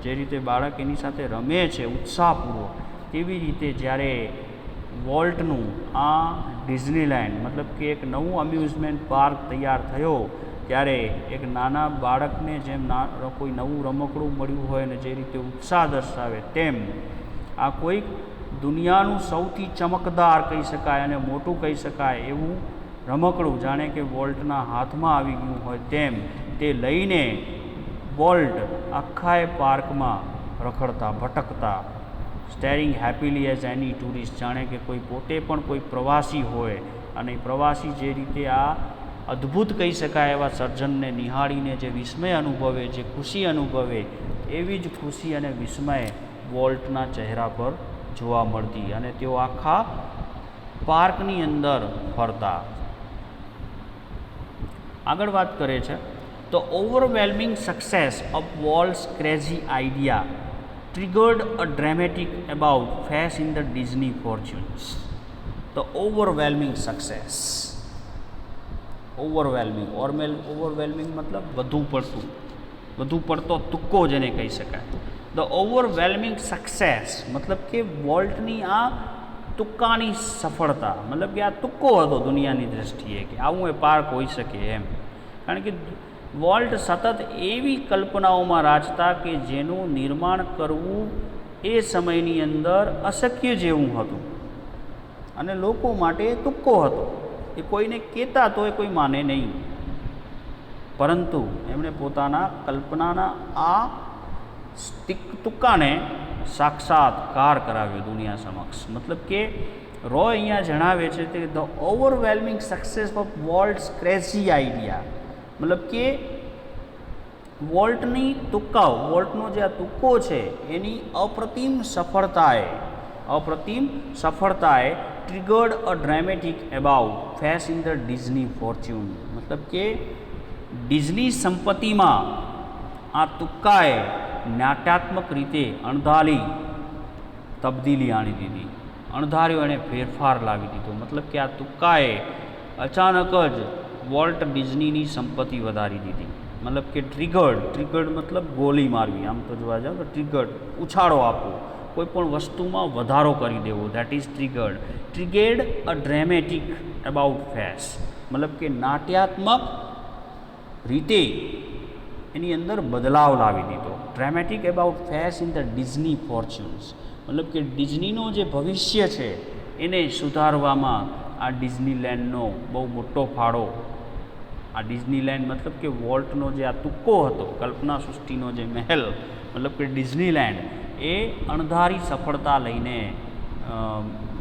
જે રીતે બાળક એની સાથે રમે છે ઉત્સાહપૂર્વક, તેવી રીતે જ્યારે વોલ્ટનું આ ડિઝનીલેન્ડ મતલબ કે એક નવું અમ્યુઝમેન્ટ પાર્ક તૈયાર થયો ત્યારે એક નાના બાળકને જેમ કોઈ નવું રમકડું મળ્યું હોય અને જે રીતે ઉત્સાહ દર્શાવે તેમ આ કોઈક દુનિયાનું સૌથી ચમકદાર કહી શકાય અને મોટું કહી શકાય એવું રમકડું જાણે કે વોલ્ટના હાથમાં આવી ગયું હોય તેમ તે લઈને વોલ્ટ આખા એ પાર્કમાં રખડતા ભટકતા, steering happily as any tourist, જાણે કે કોઈ પોતે પણ કોઈ પ્રવાસી હોય અને પ્રવાસી જે રીતે આ અદ્ભુત કહી શકાય એવા સર્જનને નિહાળીને જે વિસ્મય અનુભવે, જે ખુશી અનુભવે, એવી જ ખુશી અને વિસ્મય વોલ્ટના ચહેરા પર જોવા મળતી અને તેઓ આખા પાર્કની અંદર ફરતા. આગળ વાત કરે છે તો overwhelming success of Walt's crazy idea triggered a dramatic about face in the Disney fortunes. The overwhelming success, overwhelming મતલબ વધુ પડતો તુક્કો જેને કહી શકાય. ધ ઓવરવેલ્મિંગ સક્સેસ મતલબ કે વોલ્ટની આ તુક્કાની સફળતા, મતલબ કે આ તુક્કો હતો દુનિયાની દૃષ્ટિએ કે આવું એ પાર્ક હોઈ શકે એમ. કારણ કે વોલ્ટ સતત એવી કલ્પનાઓમાં રાચતા કે જેનું નિર્માણ કરવું એ સમયની અંદર અશક્ય જેવું હતું અને લોકો માટે તુક્કો હતો. એ કોઈને કહેતા તો એ કોઈ માને નહીં, પરંતુ એમણે પોતાના કલ્પનાના આ તુક્કાને સાક્ષાત્કાર કરાવ્યો દુનિયા સમક્ષ. મતલબ કે રોય અહીંયા જણાવે છે કે the overwhelming success of Walt's crazy idea, મતલબ કે વોલ્ટનો જે આ તુક્કો છે એની અપ્રતિમ સફળતાએ triggered a dramatic about face in the Disney fortune. મતલબ કે ડિઝની સંપત્તિમાં આ તુક્કાએ નાટ્યાત્મક રીતે અણધારી તબદીલી આણી દીધી, અણધાર્યો એણે ફેરફાર લાવી દીધો. મતલબ કે આ તુક્કાએ અચાનક જ વોલ્ટ ડિઝનીની સંપત્તિ વધારી દીધી. મતલબ કે ટ્રિગર્ડ મતલબ ગોલી મારવી, આમ તો જોવા જાવ તો ટ્રિગર્ડ ઉછાળો આપવો, કોઈ પણ વસ્તુમાં વધારો કરી દેવો, that is triggered a dramatic about face, મતલબ કે નાટ્યાત્મક રીતે એની અંદર બદલાવ લાવી દીધો. Dramatic about face in the Disney fortunes, મતલબ કે ડિઝનીનો જે ભવિષ્ય છે એને સુધારવામાં આ ડિઝનીલેન્ડનો બહુ મોટો ફાળો. આ ડિઝનીલેન્ડ મતલબ કે વોલ્ટનો જે આ તુક્કો હતો, કલ્પના સૃષ્ટિનો જે મહેલ, મતલબ કે ડિઝનીલેન્ડ એ અણધારી સફળતા લઈને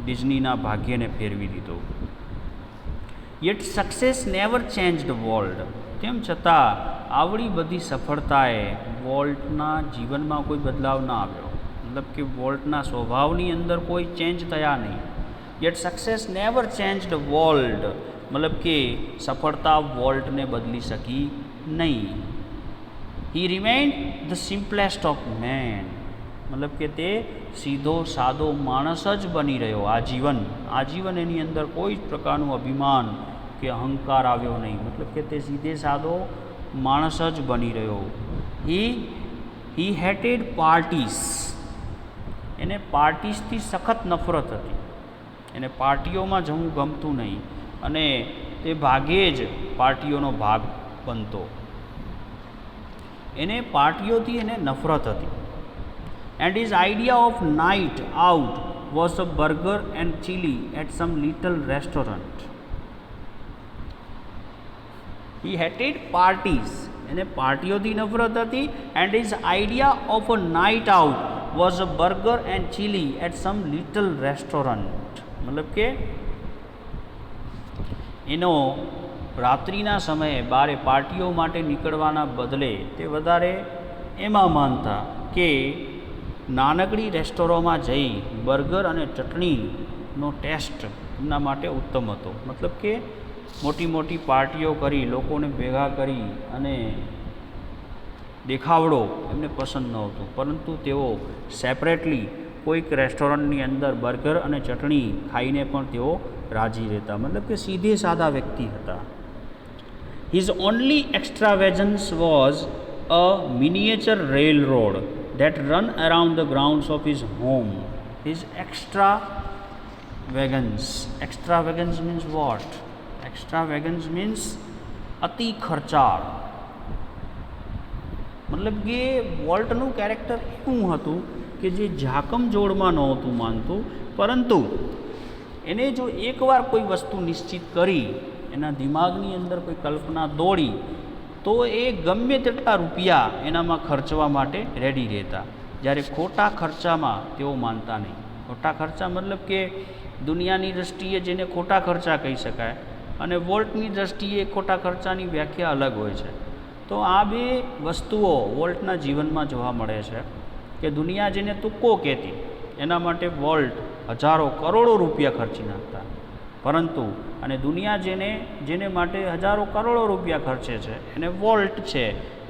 ડિઝનીના ભાગ્યને ફેરવી દીધો. Yet success never changed volt, તેમ છતાં આવડી બધી સફળતાએ વોલ્ટના જીવનમાં કોઈ બદલાવ ના આવ્યો. મતલબ કે વોલ્ટના સ્વભાવની અંદર કોઈ ચેન્જ થયા નહીં. Yet success never changed volt, મતલબ કે સફળતા વોલ્ટને બદલી શકી નહીં. હી રિમેઇન્ડ ધ સિમ્પલેસ્ટ ઓફ મેન, મતલબ કે તે સીધો સાદો માણસ જ બની રહ્યો આજીવન એની અંદર કોઈ જ પ્રકારનું અભિમાન કે અહંકાર આવ્યો નહીં. મતલબ કે તે સીધે સાદો માણસ જ બની રહ્યો. હી હેટેડ પાર્ટીસ, એને પાર્ટીસથી સખત નફરત હતી, એને પાર્ટીઓમાં જવું ગમતું નહીં અને તે ભાગ્યે જ પાર્ટીઓનો ભાગ બનતો. એને પાર્ટીઓથી એને નફરત હતી. And his idea of night out was a burger and chili at some little restaurant. He hated parties, એને પાર્ટીઓથી નફરત હતી. And his idea of a night out was a burger and chili at some little restaurant, મતલબ કે એનો રાત્રિના સમયે બારે પાર્ટીઓ માટે નીકળવાના બદલે તે વધારે એમાં માનતા કે નાનકડી રેસ્ટોરન્ટમાં જઈ બર્ગર અને ચટણીનો ટેસ્ટ એમના માટે ઉત્તમ હતો. મતલબ કે મોટી મોટી પાર્ટીઓ કરી, લોકોને ભેગા કરી અને દેખાવડો એમને પસંદ નહોતું, પરંતુ તેઓ સેપરેટલી કોઈક રેસ્ટોરન્ટની અંદર બર્ગર અને ચટણી ખાઈને પણ તેઓ રાજી રહેતા. મતલબ કે સીધે સાદા વ્યક્તિ હતા. His only extravagance was a miniature railroad that run around the grounds of his home. His extravagance. Extravagance means what? Extravagance means અતિ ખર્ચાળ. મતલબ કે વોલ્ટનું કેરેક્ટર એવું હતું કે જે ઝાકમ જોડમાં નહોતું માનતું, પરંતુ એને જો એકવાર કોઈ વસ્તુ નિશ્ચિત કરી, એના દિમાગની અંદર કોઈ કલ્પના દોડી, તો એ ગમે તેટલા રૂપિયા એનામાં ખર્ચવા માટે રેડી રહેતા. જ્યારે ખોટા ખર્ચામાં તેઓ માનતા નહીં. ખોટા ખર્ચા મતલબ કે દુનિયાની દૃષ્ટિએ જેને ખોટા ખર્ચા કહી શકાય, અને વોલ્ટની દૃષ્ટિએ ખોટા ખર્ચાની વ્યાખ્યા અલગ હોય છે. તો આ બે વસ્તુઓ વોલ્ટના જીવનમાં જોવા મળે છે કે દુનિયા જેને તુક્કો કહેતી, એના માટે વોલ્ટ હજારો કરોડો રૂપિયા ખર્ચી નાખતા, પરંતુ અને દુનિયા જેને માટે હજારો કરોડો રૂપિયા ખર્ચે છે, એને વોલ્ટ છે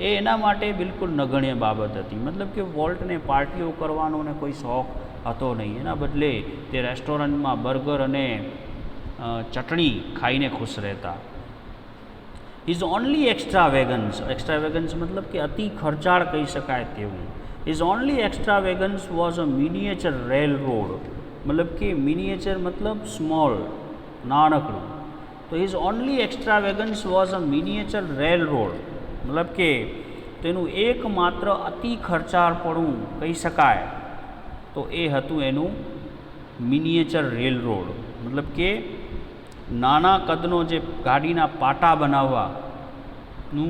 એ એના માટે બિલકુલ નગણ્ય બાબત હતી. મતલબ કે વોલ્ટને પાર્ટીઓ કરવાનો ને કોઈ શોખ હતો નહીં. એના બદલે તે રેસ્ટોરન્ટમાં બર્ગર અને ચટણી ખાઈને ખુશ રહેતા. His only extravagance મતલબ કે અતિ ખર્ચાળ કહી શકાય તેવું. His only extravagance was a miniature railroad. મતલબ કે મિનિએચર મતલબ સ્મોલ, નાનકડું. તો his only extravagance was a miniature railroad. મતલબ કે તેનું એકમાત્ર અતિ ખર્ચાળપણું કહી શકાય તો એ હતું એનું મિનિએચર રેલરોડ. મતલબ કે નાના કદનો જે ગાડીના પાટા બનાવવાનું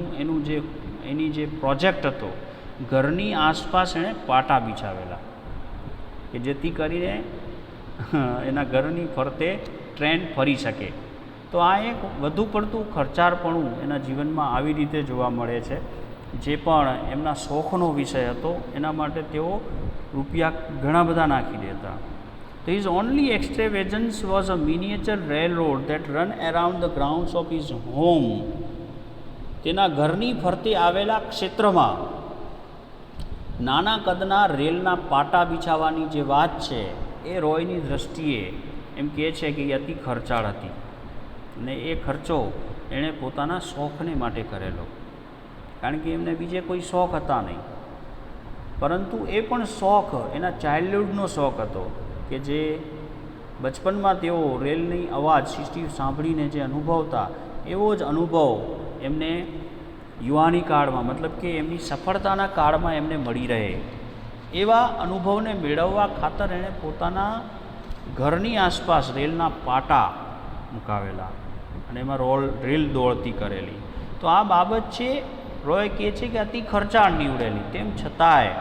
એની જે પ્રોજેક્ટ હતો, ઘરની આસપાસ એણે પાટા બિછાવેલા કે જેથી કરીને એના ઘરની ફરતે ટ્રેન ફરી શકે. તો આ એક વધુ પડતું ખર્ચાળપણું એના જીવનમાં આવી રીતે જોવા મળે છે. જે પણ એમના શોખનો વિષય હતો એના માટે તેઓ રૂપિયા ઘણા બધા નાખી દેતા. તો his only extravagance was a miniature railroad that run around the grounds of his home. તેના ઘરની ફરતે આવેલા ક્ષેત્રમાં નાના કદના રેલના પાટા બિછાવવાની જે વાત છે એ રોયની દૃષ્ટિએ એમ કહે છે કે એ અતિ ખર્ચાળ હતી, અને એ ખર્ચો એણે પોતાના શોખને માટે કરેલો, કારણ કે એમને બીજે કોઈ શોખ હતા નહીં. પરંતુ એ પણ શોખ એના ચાઇલ્ડહુડનો શોખ હતો કે જે બચપનમાં તેઓ રેલની અવાજ સાંભળીને જે અનુભવતા, એવો જ અનુભવ એમને યુવાની કાળમાં, મતલબ કે એમની સફળતાના કાળમાં એમને મળી રહે. એવા અનુભવને મેળવવા ખાતર એણે પોતાના ઘરની આસપાસ રેલના પાટા મુકાવેલા અને એમાં રેલ દોડતી કરેલી. તો આ બાબત છે, રોય કહે છે કે અતિ ખર્ચાળ નીવડેલી. તેમ છતાંય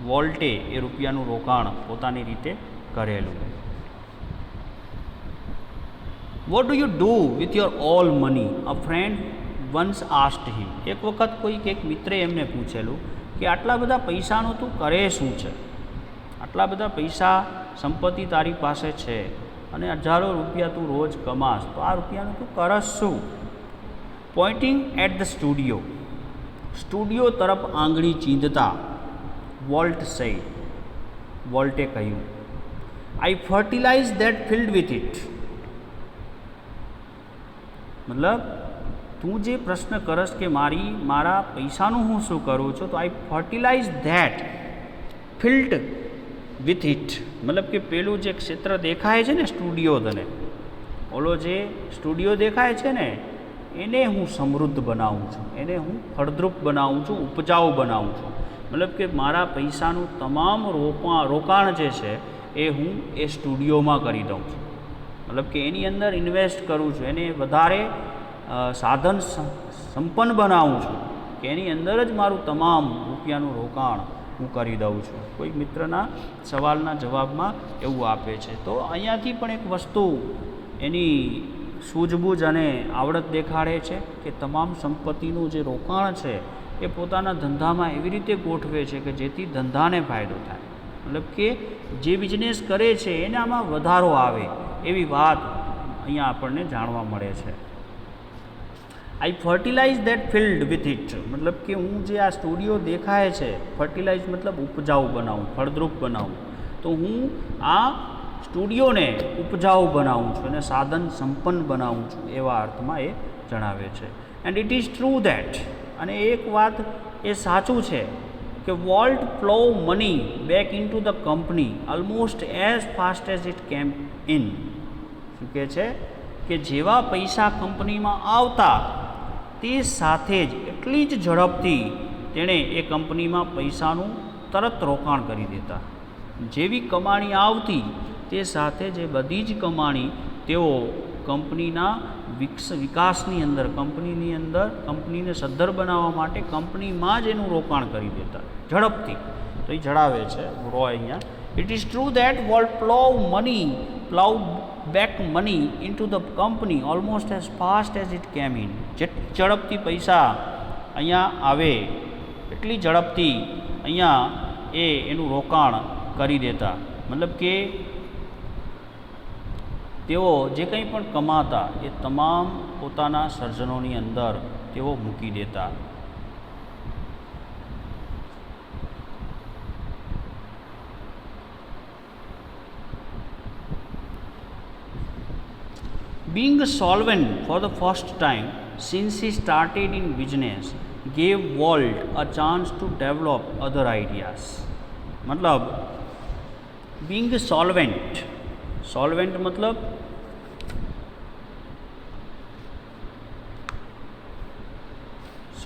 વોલ્ટે એ રૂપિયાનું રોકાણ પોતાની રીતે કરેલું. What do you do with your all money? A friend once asked him. એક વખત એક મિત્રે એમને પૂછેલું કે આટલા બધા પૈસાનું તું કરે શું છે? આટલા બધા પૈસા સંપત્તિ તારી પાસે છે અને હજારો રૂપિયા તું રોજ કમાસ, તો આ રૂપિયાનું તું કરસ શું? પોઇન્ટિંગ એટ ધ સ્ટુડિયો તરફ આંગળી ચીંધતા વોલ્ટે કહ્યું, I fertilise that field with it. મતલબ તું જે પ્રશ્ન કરસ કે મારા પૈસાનું હું શું કરું છું, તો I fertilise that field with it. મતલબ કે પેલું જે ક્ષેત્ર દેખાય છે ને સ્ટુડિયો, તને ઓલો જે સ્ટુડિયો દેખાય છે ને, એને હું સમૃદ્ધ બનાવું છું, એને હું ફળદ્રુપ બનાવું છું, ઉપજાઉ બનાવું છું. મતલબ કે મારા પૈસાનું તમામ રોકાણ જે છે એ હું એ સ્ટુડિયોમાં કરી દઉં છું. મતલબ કે એની અંદર ઇન્વેસ્ટ કરું છું, એને વધારે સાધન સંપન્ન બનાવું છું કે એની અંદર જ મારું તમામ રૂપિયાનું રોકાણ હું કરી દઉં છું. કોઈ મિત્રના સવાલના જવાબમાં એવું આપે છે. તો અહીંયાથી પણ એક વસ્તુ એની સૂઝબૂઝ અને આવડત દેખાડે છે કે તમામ સંપત્તિનું જે રોકાણ છે એ પોતાના ધંધામાં એવી રીતે ગોઠવે છે કે જેથી ધંધાને ફાયદો થાય. મતલબ કે જે બિઝનેસ કરે છે એનામાં વધારો આવે એવી વાત અહીંયા આપણને જાણવા મળે છે. I fertilise that field with it, મતલબ કે હું જે આ સ્ટુડિયો દેખાય છે, ફર્ટિલાઇઝ મતલબ ઉપજાઉ બનાવું, ફળદ્રુપ બનાવું, તો હું આ સ્ટુડિયોને ઉપજાઉ બનાવું છું અને સાધન સંપન્ન બનાવું છું એવા અર્થમાં એ જણાવે છે. And it is true that, અને એક વાત એ સાચું છે કે volt flow money back in to the company almost as fast as it કેમ ઇન. શું કહે છે કે જેવા પૈસા કંપનીમાં આવતા તે સાથે જ એટલી જ ઝડપથી તેણે એ કંપનીમાં પૈસાનું તરત રોકાણ કરી દેતા. જેવી કમાણી આવતી તે સાથે જે બધી જ કમાણી તેઓ કંપનીના વિકાસની અંદર, કંપનીને સદ્ધર બનાવવા માટે કંપનીમાં જ એનું રોકાણ કરી દેતા ઝડપથી. તો એ જણાવે છે રો અહીંયા, it is true that volt plough back money in to the company almost as fast as it કેમ ઇન. જે ઝડપથી પૈસા અહીંયા આવે એટલી ઝડપથી અહીંયા એનું રોકાણ કરી દેતા. મતલબ કે તેઓ જે કંઈ પણ કમાતા એ તમામ પોતાના સર્જનોની અંદર તેઓ મૂકી દેતા. Being solvent for the first time since he started in business gave Walt a chance to develop other ideas. मतलब being solvent मतलब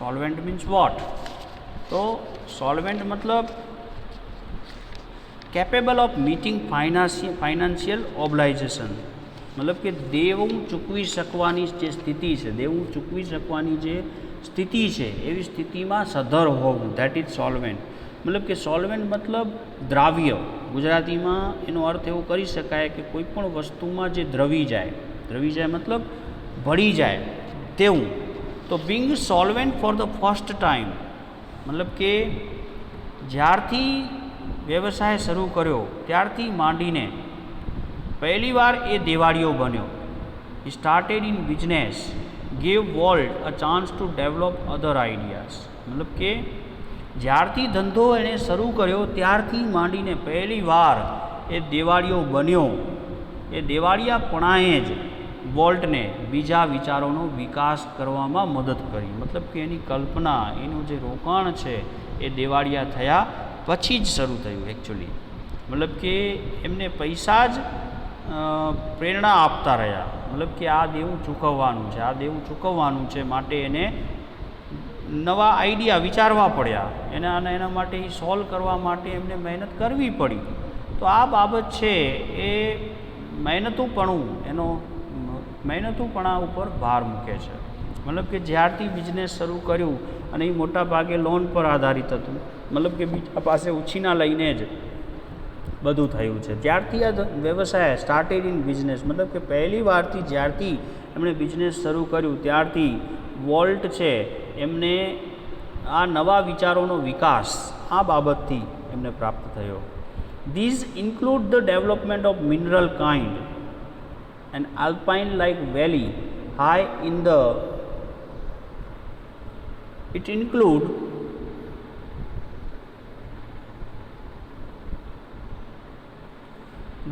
solvent means what? तो solvent मतलब capable of meeting financial obligation, મતલબ કે દેવું ચૂકવી શકવાની જે સ્થિતિ છે, દેવું ચૂકવી શકવાની જે સ્થિતિ છે એવી સ્થિતિમાં સધર હોવું, ધેટ ઇઝ સોલ્વેન્ટ. મતલબ કે સોલ્વેન્ટ મતલબ દ્રાવ્ય. ગુજરાતીમાં એનો અર્થ એવો કરી શકાય કે કોઈ પણ વસ્તુમાં જે દ્રવી જાય મતલબ ભળી જાય તેવું. તો being solvent for the first time મતલબ કે જ્યારથી વ્યવસાય શરૂ કર્યો ત્યારથી માંડીને પહેલી વાર એ દેવાળીઓ બન્યો. Started in business gave volt a chance to develop other ideas. મતલબ કે જ્યારથી ધંધો એણે શરૂ કર્યો ત્યારથી માંડીને પહેલી વાર એ દેવાળીઓ બન્યો. એ દેવાળિયાપણાએ જ વોલ્ટને બીજા વિચારોનો વિકાસ કરવામાં મદદ કરી. મતલબ કે એની કલ્પના, એનું જે રોકાણ છે એ દેવાળિયા થયા પછી જ શરૂ થયું એકચ્યુઅલી. મતલબ કે એમને પૈસા જ પ્રેરણા આપતા રહ્યા. મતલબ કે આ દેવું ચૂકવવાનું છે માટે એને નવા આઈડિયા વિચારવા પડ્યા, એના માટે સોલ્વ કરવા માટે એમને મહેનત કરવી પડી. તો આ બાબત છે એ મહેનતુપણા ઉપર ભાર મૂકે છે. મતલબ કે જ્યારથી બિઝનેસ શરૂ કર્યું અને એ મોટા ભાગે લોન પર આધારિત હતું, મતલબ કે બીજા પાસે ઉછીના લઈને જ બધું થયું છે. ત્યારથી આ વ્યવસાય સ્ટાર્ટેડ ઇન બિઝનેસ મતલબ કે પહેલી વારથી જ્યારથી એમણે બિઝનેસ શરૂ કર્યું ત્યારથી વોલ્ટ છે એમને આ નવા વિચારોનો વિકાસ આ બાબતથી એમને પ્રાપ્ત થયો. These include the development of mineral kind and alpine like valley high in the it include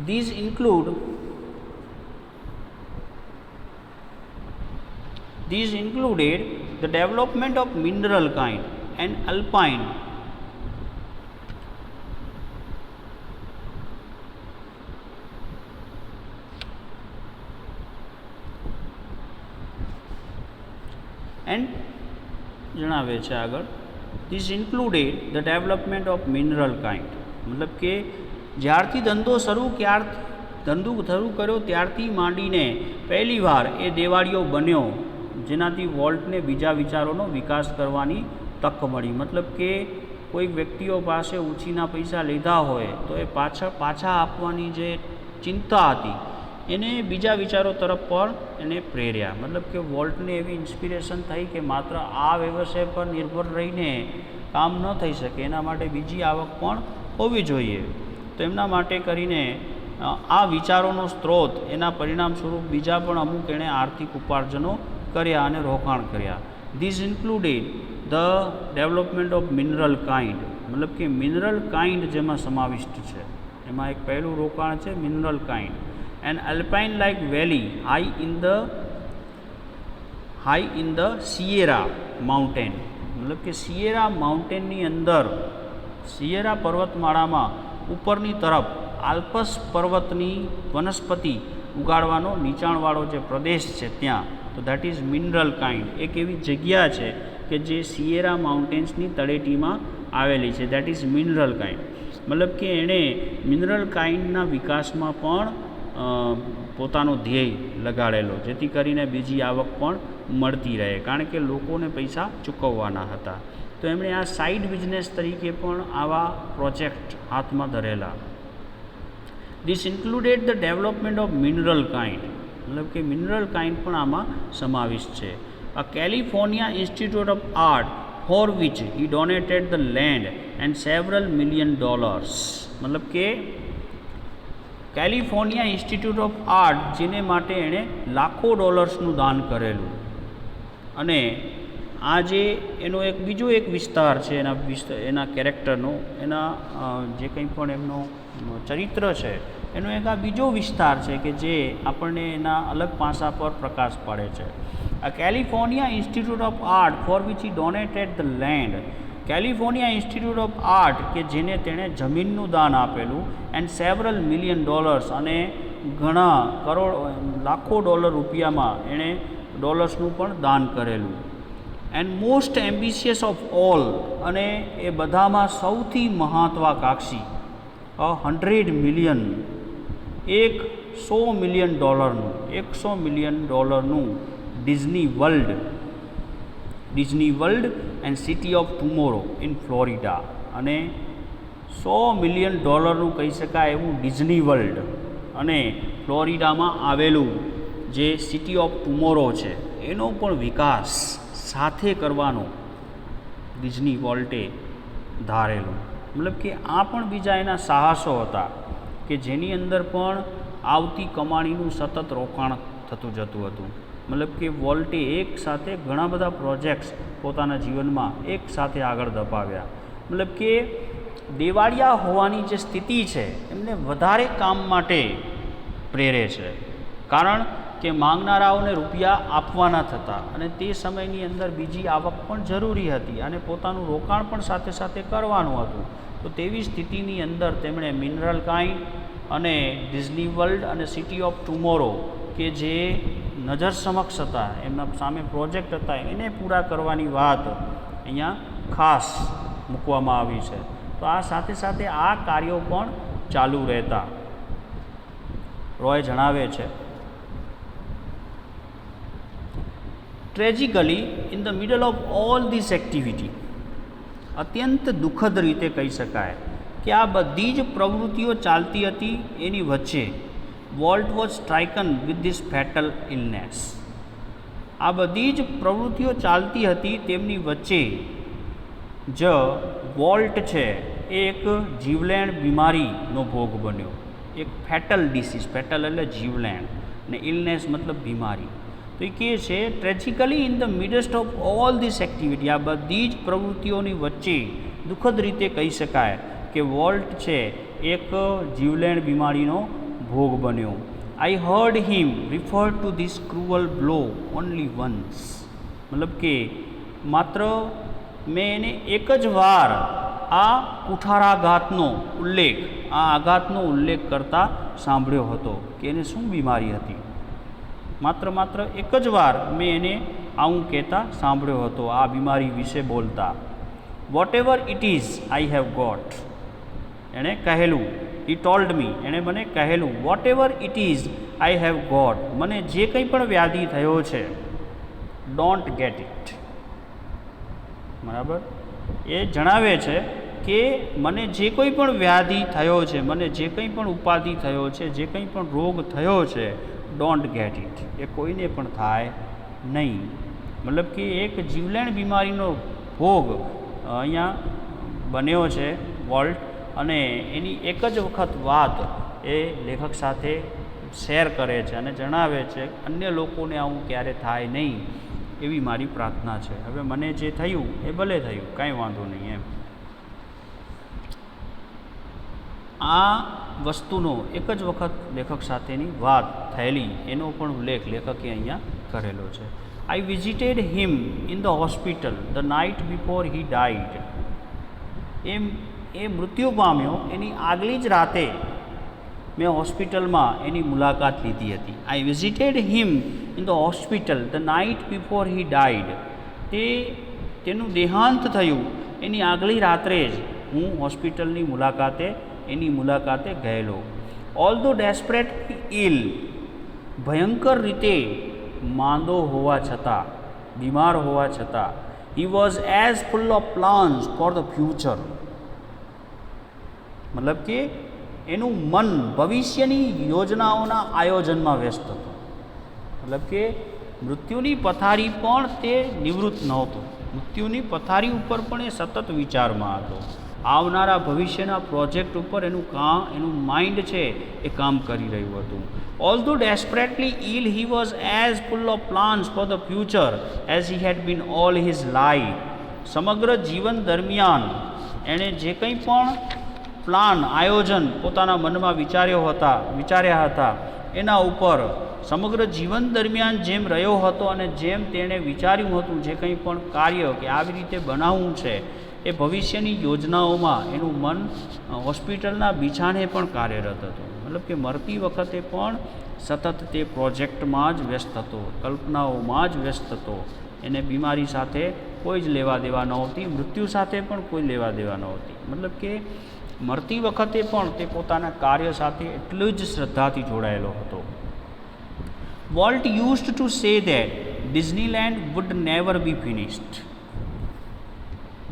these included the development of mineral kind and alpine and જણાવે છે આગળ, this included the development of mineral kind. મતલબ કે જ્યારથી ધંધો શરૂ કર્યો ત્યારથી માંડીને પહેલીવાર એ દેવાળીઓ બન્યો જેનાથી વોલ્ટને બીજા વિચારોનો વિકાસ કરવાની તક મળી. મતલબ કે કોઈક વ્યક્તિઓ પાસે ઉછીના પૈસા લીધા હોય તો એ પાછા આપવાની જે ચિંતા હતી એને બીજા વિચારો તરફ પણ એને પ્રેર્યા. મતલબ કે વોલ્ટને એવી ઇન્સ્પિરેશન થઈ કે માત્ર આ વ્યવસાય પર નિર્ભર રહીને કામ ન થઈ શકે, એના માટે બીજી આવક પણ હોવી જોઈએ. તો એમના માટે કરીને આ વિચારોનો સ્ત્રોત એના પરિણામ સ્વરૂપ બીજા પણ અમુક એણે આર્થિક ઉપાર્જનો કર્યા અને રોકાણ કર્યા. This included the development of mineral kind, મતલબ કે મિનરલ કાઇન્ડ જેમાં સમાવિષ્ટ છે. એમાં એક પહેલું રોકાણ છે mineral kind. And alpine like valley high in the Sierra mountain, મતલબ કે સિયેરા માઉન્ટેનની અંદર, સિયેરા પર્વતમાળામાં ઉપરની તરફ આલ્પસ પર્વતની વનસ્પતિ ઉગાડવાનો નીચાણવાળો જે પ્રદેશ છે ત્યાં, તો દેટ ઇઝ મિનરલ કાઇન્ડ. એક એવી જગ્યા છે કે જે સિયેરા માઉન્ટેન્સની તળેટીમાં આવેલી છે, દેટ ઇઝ મિનરલ કાઇન્ડ. મતલબ કે એણે મિનરલ કાઇન્ડના વિકાસમાં પણ પોતાનો ધ્યેય લગાડેલો, જેથી કરીને બીજી આવક પણ મળતી રહે, કારણ કે લોકોને પૈસા ચૂકવવાના હતા. તો એમણે આ સાઇડ બિઝનેસ તરીકે પણ આવા પ્રોજેક્ટ હાથમાં ધરેલા. This included the development of mineral kind, મતલબ કે મિનરલ કાઇન્ડ પણ આમાં સમાવિષ્ટ છે. A California institute of art for which he donated the land and several $million. મતલબ કે કેલિફોર્નિયા ઇન્સ્ટિટ્યૂટ ઓફ આર્ટ જેને માટે એણે લાખો ડોલર્સનું દાન કરેલું. અને આ જે એનો એક બીજો એક વિસ્તાર છે એના કેરેક્ટરનો, એના જે કંઈ પણ એમનો ચરિત્ર છે એનો એક આ બીજો વિસ્તાર છે કે જે આપણને એના અલગ પાસા પર પ્રકાશ પાડે છે. આ California institute of art for which he donated the land, California institute of Art કે જેને તેણે જમીનનું દાન આપેલું, એન્ડ સેવરલ $million, અને ઘણા લાખો ડોલર રૂપિયામાં એણે ડોલર્સનું પણ દાન કરેલું. And most ambitious of all, અને એ બધામાં સૌથી મહત્વાકાંક્ષી, $100 million, $100 million, $100 million Disney world and city of tomorrow in Florida. અને $100 million કહી શકાય એવું ડિઝની વર્લ્ડ અને ફ્લોરિડામાં આવેલું જે સિટી ઓફ ટુમોરો છે એનો પણ વિકાસ સાથે કરવાનો ડિઝની વોલ્ટે ધારેલું. મતલબ કે આ પણ બીજા એના સાહસો હતા કે જેની અંદર પણ આવતી કમાણીનું સતત રોકાણ થતું જતું હતું. મતલબ કે વોલ્ટે એક સાથે ઘણા બધા પ્રોજેક્ટ્સ પોતાના જીવનમાં એક સાથે આગળ ધપાવ્યા. મતલબ કે દેવાળિયા હોવાની જે સ્થિતિ છે એમને વધારે કામ માટે પ્રેરે છે, કારણ કે માંગનારાઓને રૂપિયા આપવાના થતા અને તે સમયની અંદર બીજી આવક પણ જરૂરી હતી અને પોતાનું રોકાણ પણ સાથે સાથે કરવાનું હતું. તો તેવી સ્થિતિની અંદર તેમણે મિનરલ કાઇન્ડ અને ડિઝની વર્લ્ડ અને સિટી ઓફ ટુમોરો કે જે નજર સમક્ષ હતા, એમના સામે પ્રોજેક્ટ હતા, એને પૂરા કરવાની વાત અહીંયા ખાસ મૂકવામાં આવી છે. તો આ સાથે સાથે આ કાર્યો પણ ચાલુ રહેતા. રોય જણાવે છે, tragically in the middle of all this activity, અત્યંત દુઃખદ રીતે કહી શકાય કે આ બધી જ પ્રવૃત્તિઓ ચાલતી હતી એની વચ્ચે Walt was stricken with this fatal illness. આ બધી જ પ્રવૃત્તિઓ ચાલતી હતી તેમની વચ્ચે જ વોલ્ટ છે એ એક જીવલેણ બીમારીનો ભોગ બન્યો. એક ફેટલ ડિસીઝ, ફેટલ એટલે જીવલેણ ને ઇલનેસ મતલબ બીમારી. તો એ કહે છે tragically in the midst of all this activity, આ બધી જ પ્રવૃત્તિઓની વચ્ચે દુઃખદ રીતે કહી શકાય કે વોલ્ટ છે એક જીવલેણ બીમારીનો ભોગ બન્યો. I heard him refer two this cruel blow only once, મતલબ કે માત્ર મેં એને એક જ વાર આ કુઠારાઘાતનો ઉલ્લેખ, આ આઘાતનો ઉલ્લેખ કરતા સાંભળ્યો હતો કે એને શું બીમારી હતી. માત્ર એક જ વાર મેં એને આવું કહેતા સાંભળ્યો હતો, આ બીમારી વિશે બોલતા. Whatever it is I have got, એણે કહેલું, હી ટોલ્ડ મી, એણે મને કહેલું, whatever it is I have got, મને જે કંઈ પણ વ્યાધિ થયો છે, ડોન્ટ ગેટ ઇટ. બરાબર, એ જણાવે છે કે મને જે કોઈ પણ વ્યાધિ થયો છે, મને જે કંઈ પણ ઉપાધિ થયો છે, જે કંઈ પણ રોગ થયો છે, ડોન્ટ ગેટ ઇટ, એ કોઈને પણ થાય નહીં. મતલબ કે એક જીવલેણ બીમારીનો ભોગ અહીંયા બન્યો છે વોલ્ટ, અને એની એક જ વખત વાત એ લેખક સાથે શેર કરે છે અને જણાવે છે અન્ય લોકોને આવું ક્યારે થાય નહીં એવી મારી પ્રાર્થના છે. હવે મને જે થયું એ ભલે થયું, કાંઈ વાંધો નહીં એમ. આ વસ્તુનો એક જ વખત લેખક સાથેની વાત થયેલી એનો પણ ઉલ્લેખ લેખકે અહીંયા કરેલો છે. I visited him in the hospital the night before he died. એ મૃત્યુ પામ્યો એની આગલી જ રાતે મેં હોસ્પિટલમાં એની મુલાકાત લીધી હતી. આઈ visited him in the hospital the night before he died. તેનું દેહાંત થયું એની આગલી રાત્રે જ હું હોસ્પિટલની મુલાકાતે ગયેલો. ઓલ્ધો ડેસ્પરેટલી ઇલ, ભયંકર રીતે માંદો હોવા છતાં, બીમાર હોવા છતાં, હી was as full of plans for the future. મતલબ કે એનું મન ભવિષ્યની યોજનાઓના આયોજનમાં વ્યસ્ત હતું. મતલબ કે મૃત્યુની પથારી પણ તે નિવૃત્ત નહોતું. મૃત્યુની પથારી ઉપર પણ એ સતત વિચારમાં હતો. આવનારા ભવિષ્યના પ્રોજેક્ટ ઉપર એનું માઇન્ડ છે એ કામ કરી રહ્યું હતું. Although desperately ill he was as full of plans for the future as he had been all his life. સમગ્ર જીવન દરમિયાન એણે જે કંઈ પણ પ્લાન, આયોજન પોતાના મનમાં વિચાર્યા હતા એના ઉપર સમગ્ર જીવન દરમિયાન જેમ રહ્યો હતો અને જેમ તેણે વિચાર્યું હતું જે કંઈ પણ કાર્ય કે આવી રીતે બનાવવું છે એ ભવિષ્યની યોજનાઓમાં એનું મન હોસ્પિટલના બિછાને પણ કાર્યરત હતું. મતલબ કે મરતી વખતે પણ સતત તે પ્રોજેક્ટમાં જ વ્યસ્ત હતો, કલ્પનાઓમાં જ વ્યસ્ત હતો. એને બીમારી સાથે કોઈ જ લેવા દેવા નહોતી, મૃત્યુ સાથે પણ કોઈ લેવા દેવા નહોતી. મતલબ કે મરતી વખતે પણ તે પોતાના કાર્ય સાથે એટલું જ શ્રદ્ધાથી જોડાયેલો હતો. Walt used to say that Disneyland would never be finished.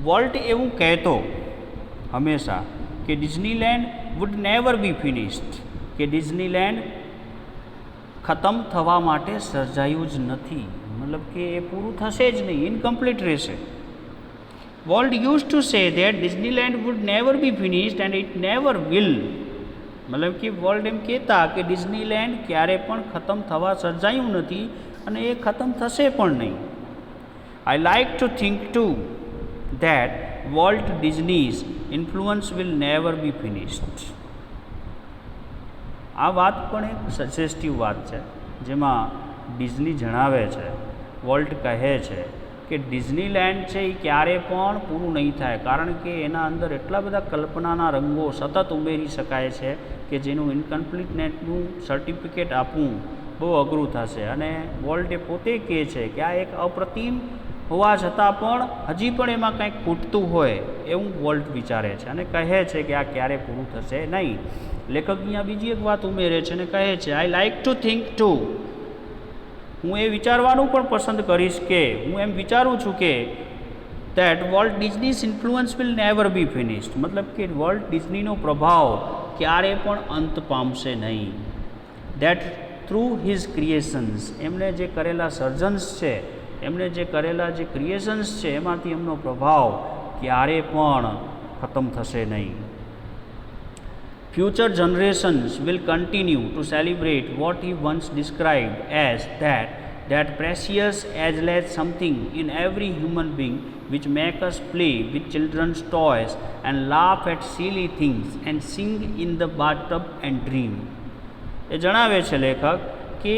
Walt એવું કહેતો હંમેશા કે Disneyland would never be finished, કે ડિઝનીલેન્ડ ખતમ થવા માટે સર્જાયું જ નથી. મતલબ કે એ પૂરું થશે જ નહીં, ઇનકમ્પ્લીટ રહેશે. Walt use to say that Disneyland would never be finished and it never will. મતલબ કે વોલ્ટ એમ કહેતા કે ડિઝનીલેન્ડ ક્યારે પણ ખતમ થવા સર્જાયું નથી અને એ ખતમ થશે પણ નહીં. I like to think too that Walt Disney's influence will never be finished. આ વાત પણ એક સજેસ્ટિવ વાત છે જેમાં ડિઝની જણાવે છે, વોલ્ટ કહે છે કે ડિઝનીલેન્ડ છે એ ક્યારે પણ પૂરું નહીં થાય, કારણ કે એના અંદર એટલા બધા કલ્પનાના રંગો સતત ઉમેરી શકાય છે કે જેનું ઇનકમ્પ્લીટનેસનું સર્ટિફિકેટ આપવું બહુ અઘરું થશે. અને વોલ્ટે પોતે કહે છે કે આ એક અપ્રતિમ હોવા છતાં પણ હજી પણ એમાં કંઈક ખૂટતું હોય એવું વોલ્ટ વિચારે છે અને કહે છે કે આ ક્યારે પૂરું થશે નહીં. લેખક અહીંયા બીજી એક વાત ઉમેરે છે અને કહે છે I like to think too. હું એ વિચારવાનું પણ પસંદ કરીશ કે હું એમ વિચારું છું કે that Walt Disney's influence will never be finished. મતલબ કે વોલ્ટ ડિઝનીનો પ્રભાવ ક્યારે પણ અંત પામશે નહીં. દેટ થ્રુ હિઝ ક્રિએશન્સ, એમણે જે કરેલા સર્જન્સ છે, એમણે જે કરેલા જે ક્રિએશન્સ છે એમાંથી એમનો પ્રભાવ ક્યારે પણ ખતમ થશે નહીં. Future generations will continue to celebrate what he once described as that precious ageless something in every human being which make us play with children's toys and laugh at silly things and sing in the bathtub and dream. એ જણાવે છે લેખક કે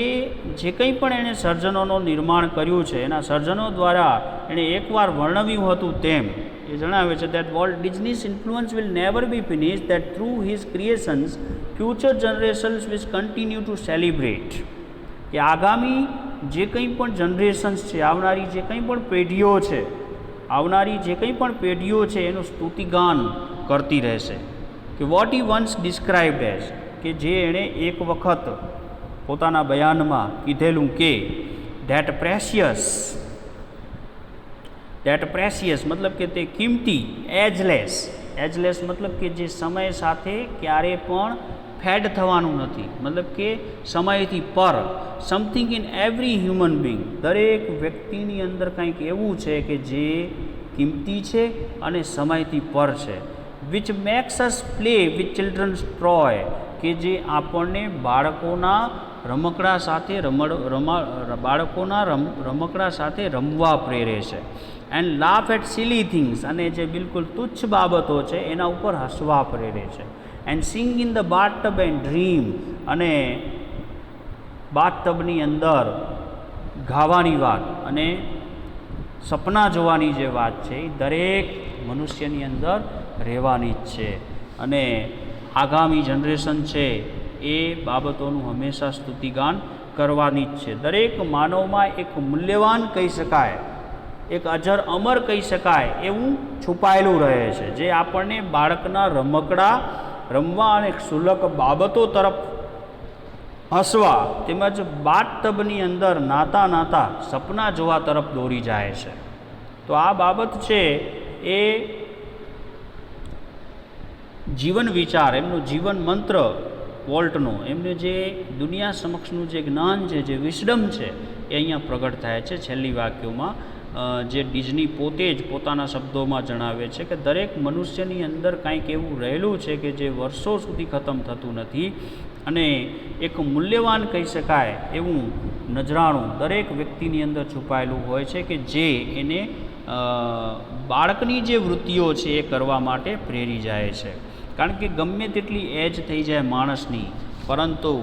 જે કંઈ પણ એણે સર્જનોનું નિર્માણ કર્યું છે એના સર્જનો દ્વારા એણે એકવાર વર્ણવ્યું હતું તેમ એ જણાવે છે that Walt Disney's influence will never be finished, that through his creations future generations will continue to celebrate. કે આગામી જે કંઈ પણ જનરેશન્સ છે, આવનારી જે કંઈ પણ પેઢીઓ છે એનું સ્તુતિગાન કરતી રહેશે. કે what he once described as, કે જે એણે એક વખત પોતાના બયાનમાં કીધેલું કે ધેટ પ્રેશિયસ મતલબ કે તે કિંમતી, એજલેસ મતલબ કે જે સમય સાથે ક્યારે પણ ફેડ થવાનું નથી, મતલબ કે સમયથી પર, something in every human being, દરેક વ્યક્તિની અંદર કંઈક એવું છે કે જે કિંમતી છે અને સમયથી પર છે. Which makes us play with children's toy, કે જે આપણને બાળકોના રમકડા સાથે રમકડા સાથે રમવા પ્રેરે છે. And laugh at silly things, અને જે બિલકુલ તુચ્છ બાબતો છે એના ઉપર હસવા પ્રેરે છે. And sing in the bathtub and dream, અને બાથટબની અંદર ગાવાની વાત અને સપના જોવાની જે વાત છે એ દરેક મનુષ્યની અંદર રહેવાની જ છે. અને આગામી જનરેશન છે એ બાબતોનું હંમેશા સ્તુતિગાન કરવાની જ છે. દરેક માનવમાં એક મૂલ્યવાન કહી શકાય, એક અજર અમર કહી શકાય એવું છુપાયેલું રહે છે, જે આપણને બાળકના રમકડા રમવા અને ક્ષુલ્લક બાબતો તરફ હસવા તેમજ બાથટબની અંદર નાતા સપના જોવા તરફ દોરી જાય છે. તો આ બાબત છે એ જીવન વિચાર, એમનો જીવન મંત્ર વોલ્ટનો, એમને જે દુનિયા સમક્ષનું જે જ્ઞાન છે, જે વિસ્ડમ છે એ અહીંયા પ્રગટ થાય છે છેલ્લી વાક્યોમાં. જે ડિઝની પોતે જ પોતાના શબ્દોમાં જણાવે છે કે દરેક મનુષ્યની અંદર કંઈક એવું રહેલું છે કે જે વર્ષો સુધી ખતમ થતું નથી, અને એક મૂલ્યવાન કહી શકાય એવું નજરાણું દરેક વ્યક્તિની અંદર છુપાયેલું હોય છે, કે જે એને બાળકની જે વૃત્તિઓ છે એ કરવા માટે પ્રેરી જાય છે. કારણ કે ગમે તેટલી એજ થઈ જાય માણસની, પરંતુ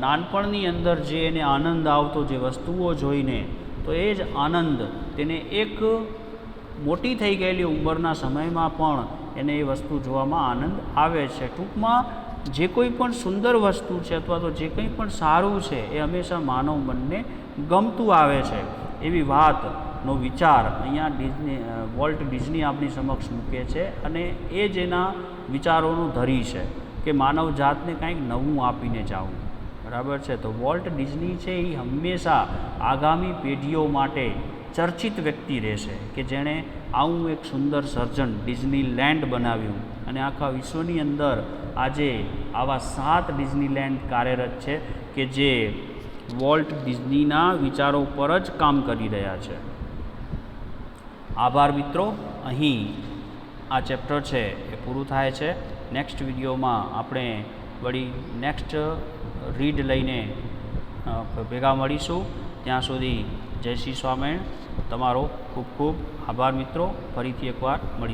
નાનપણની અંદર જે એને આનંદ આવતો જે વસ્તુઓ જોઈને, તો એ જ આનંદ તેને એક મોટી થઈ ગયેલી ઉંમરના સમયમાં પણ એને એ વસ્તુ જોવામાં આનંદ આવે છે. ટૂંકમાં જે કોઈ પણ સુંદર વસ્તુ છે અથવા તો જે કંઈ પણ સારું છે એ હંમેશા માનવ મનને ગમતું આવે છે. એવી વાતનો વિચાર અહીંયા વોલ્ટ ડિઝની આપણી સમક્ષ મૂકે છે, અને એ જ એના વિચારોનું ધરી છે કે માનવ જાતને કંઈક નવું આપીને જાવું. બરાબર છે. તો વોલ્ટ ડિઝની છે એ હંમેશા આગામી પેઢીઓ માટે ચર્ચિત વ્યક્તિ રહેશે, કે જેણે આવું એક સુંદર સર્જન ડિઝનીલેન્ડ બનાવ્યું, અને આખા વિશ્વની અંદર આજે આવા 7 ડિઝનીલેન્ડ કાર્યરત છે કે જે વોલ્ટ ડિઝનીના વિચારો પર જ કામ કરી રહ્યા છે. આભાર મિત્રો. અહીં આ ચેપ્ટર છે એ પૂરું થાય છે. નેક્સ્ટ વિડીયોમાં આપણે વળી નેક્સ્ટ રીડ લઈને ભેગા મળીશું. ત્યાં સુધી જય શ્રી સ્વામિનારાયણ. તમારો ખૂબ ખૂબ આભાર મિત્રો. ફરીથી એકવાર મળીશું.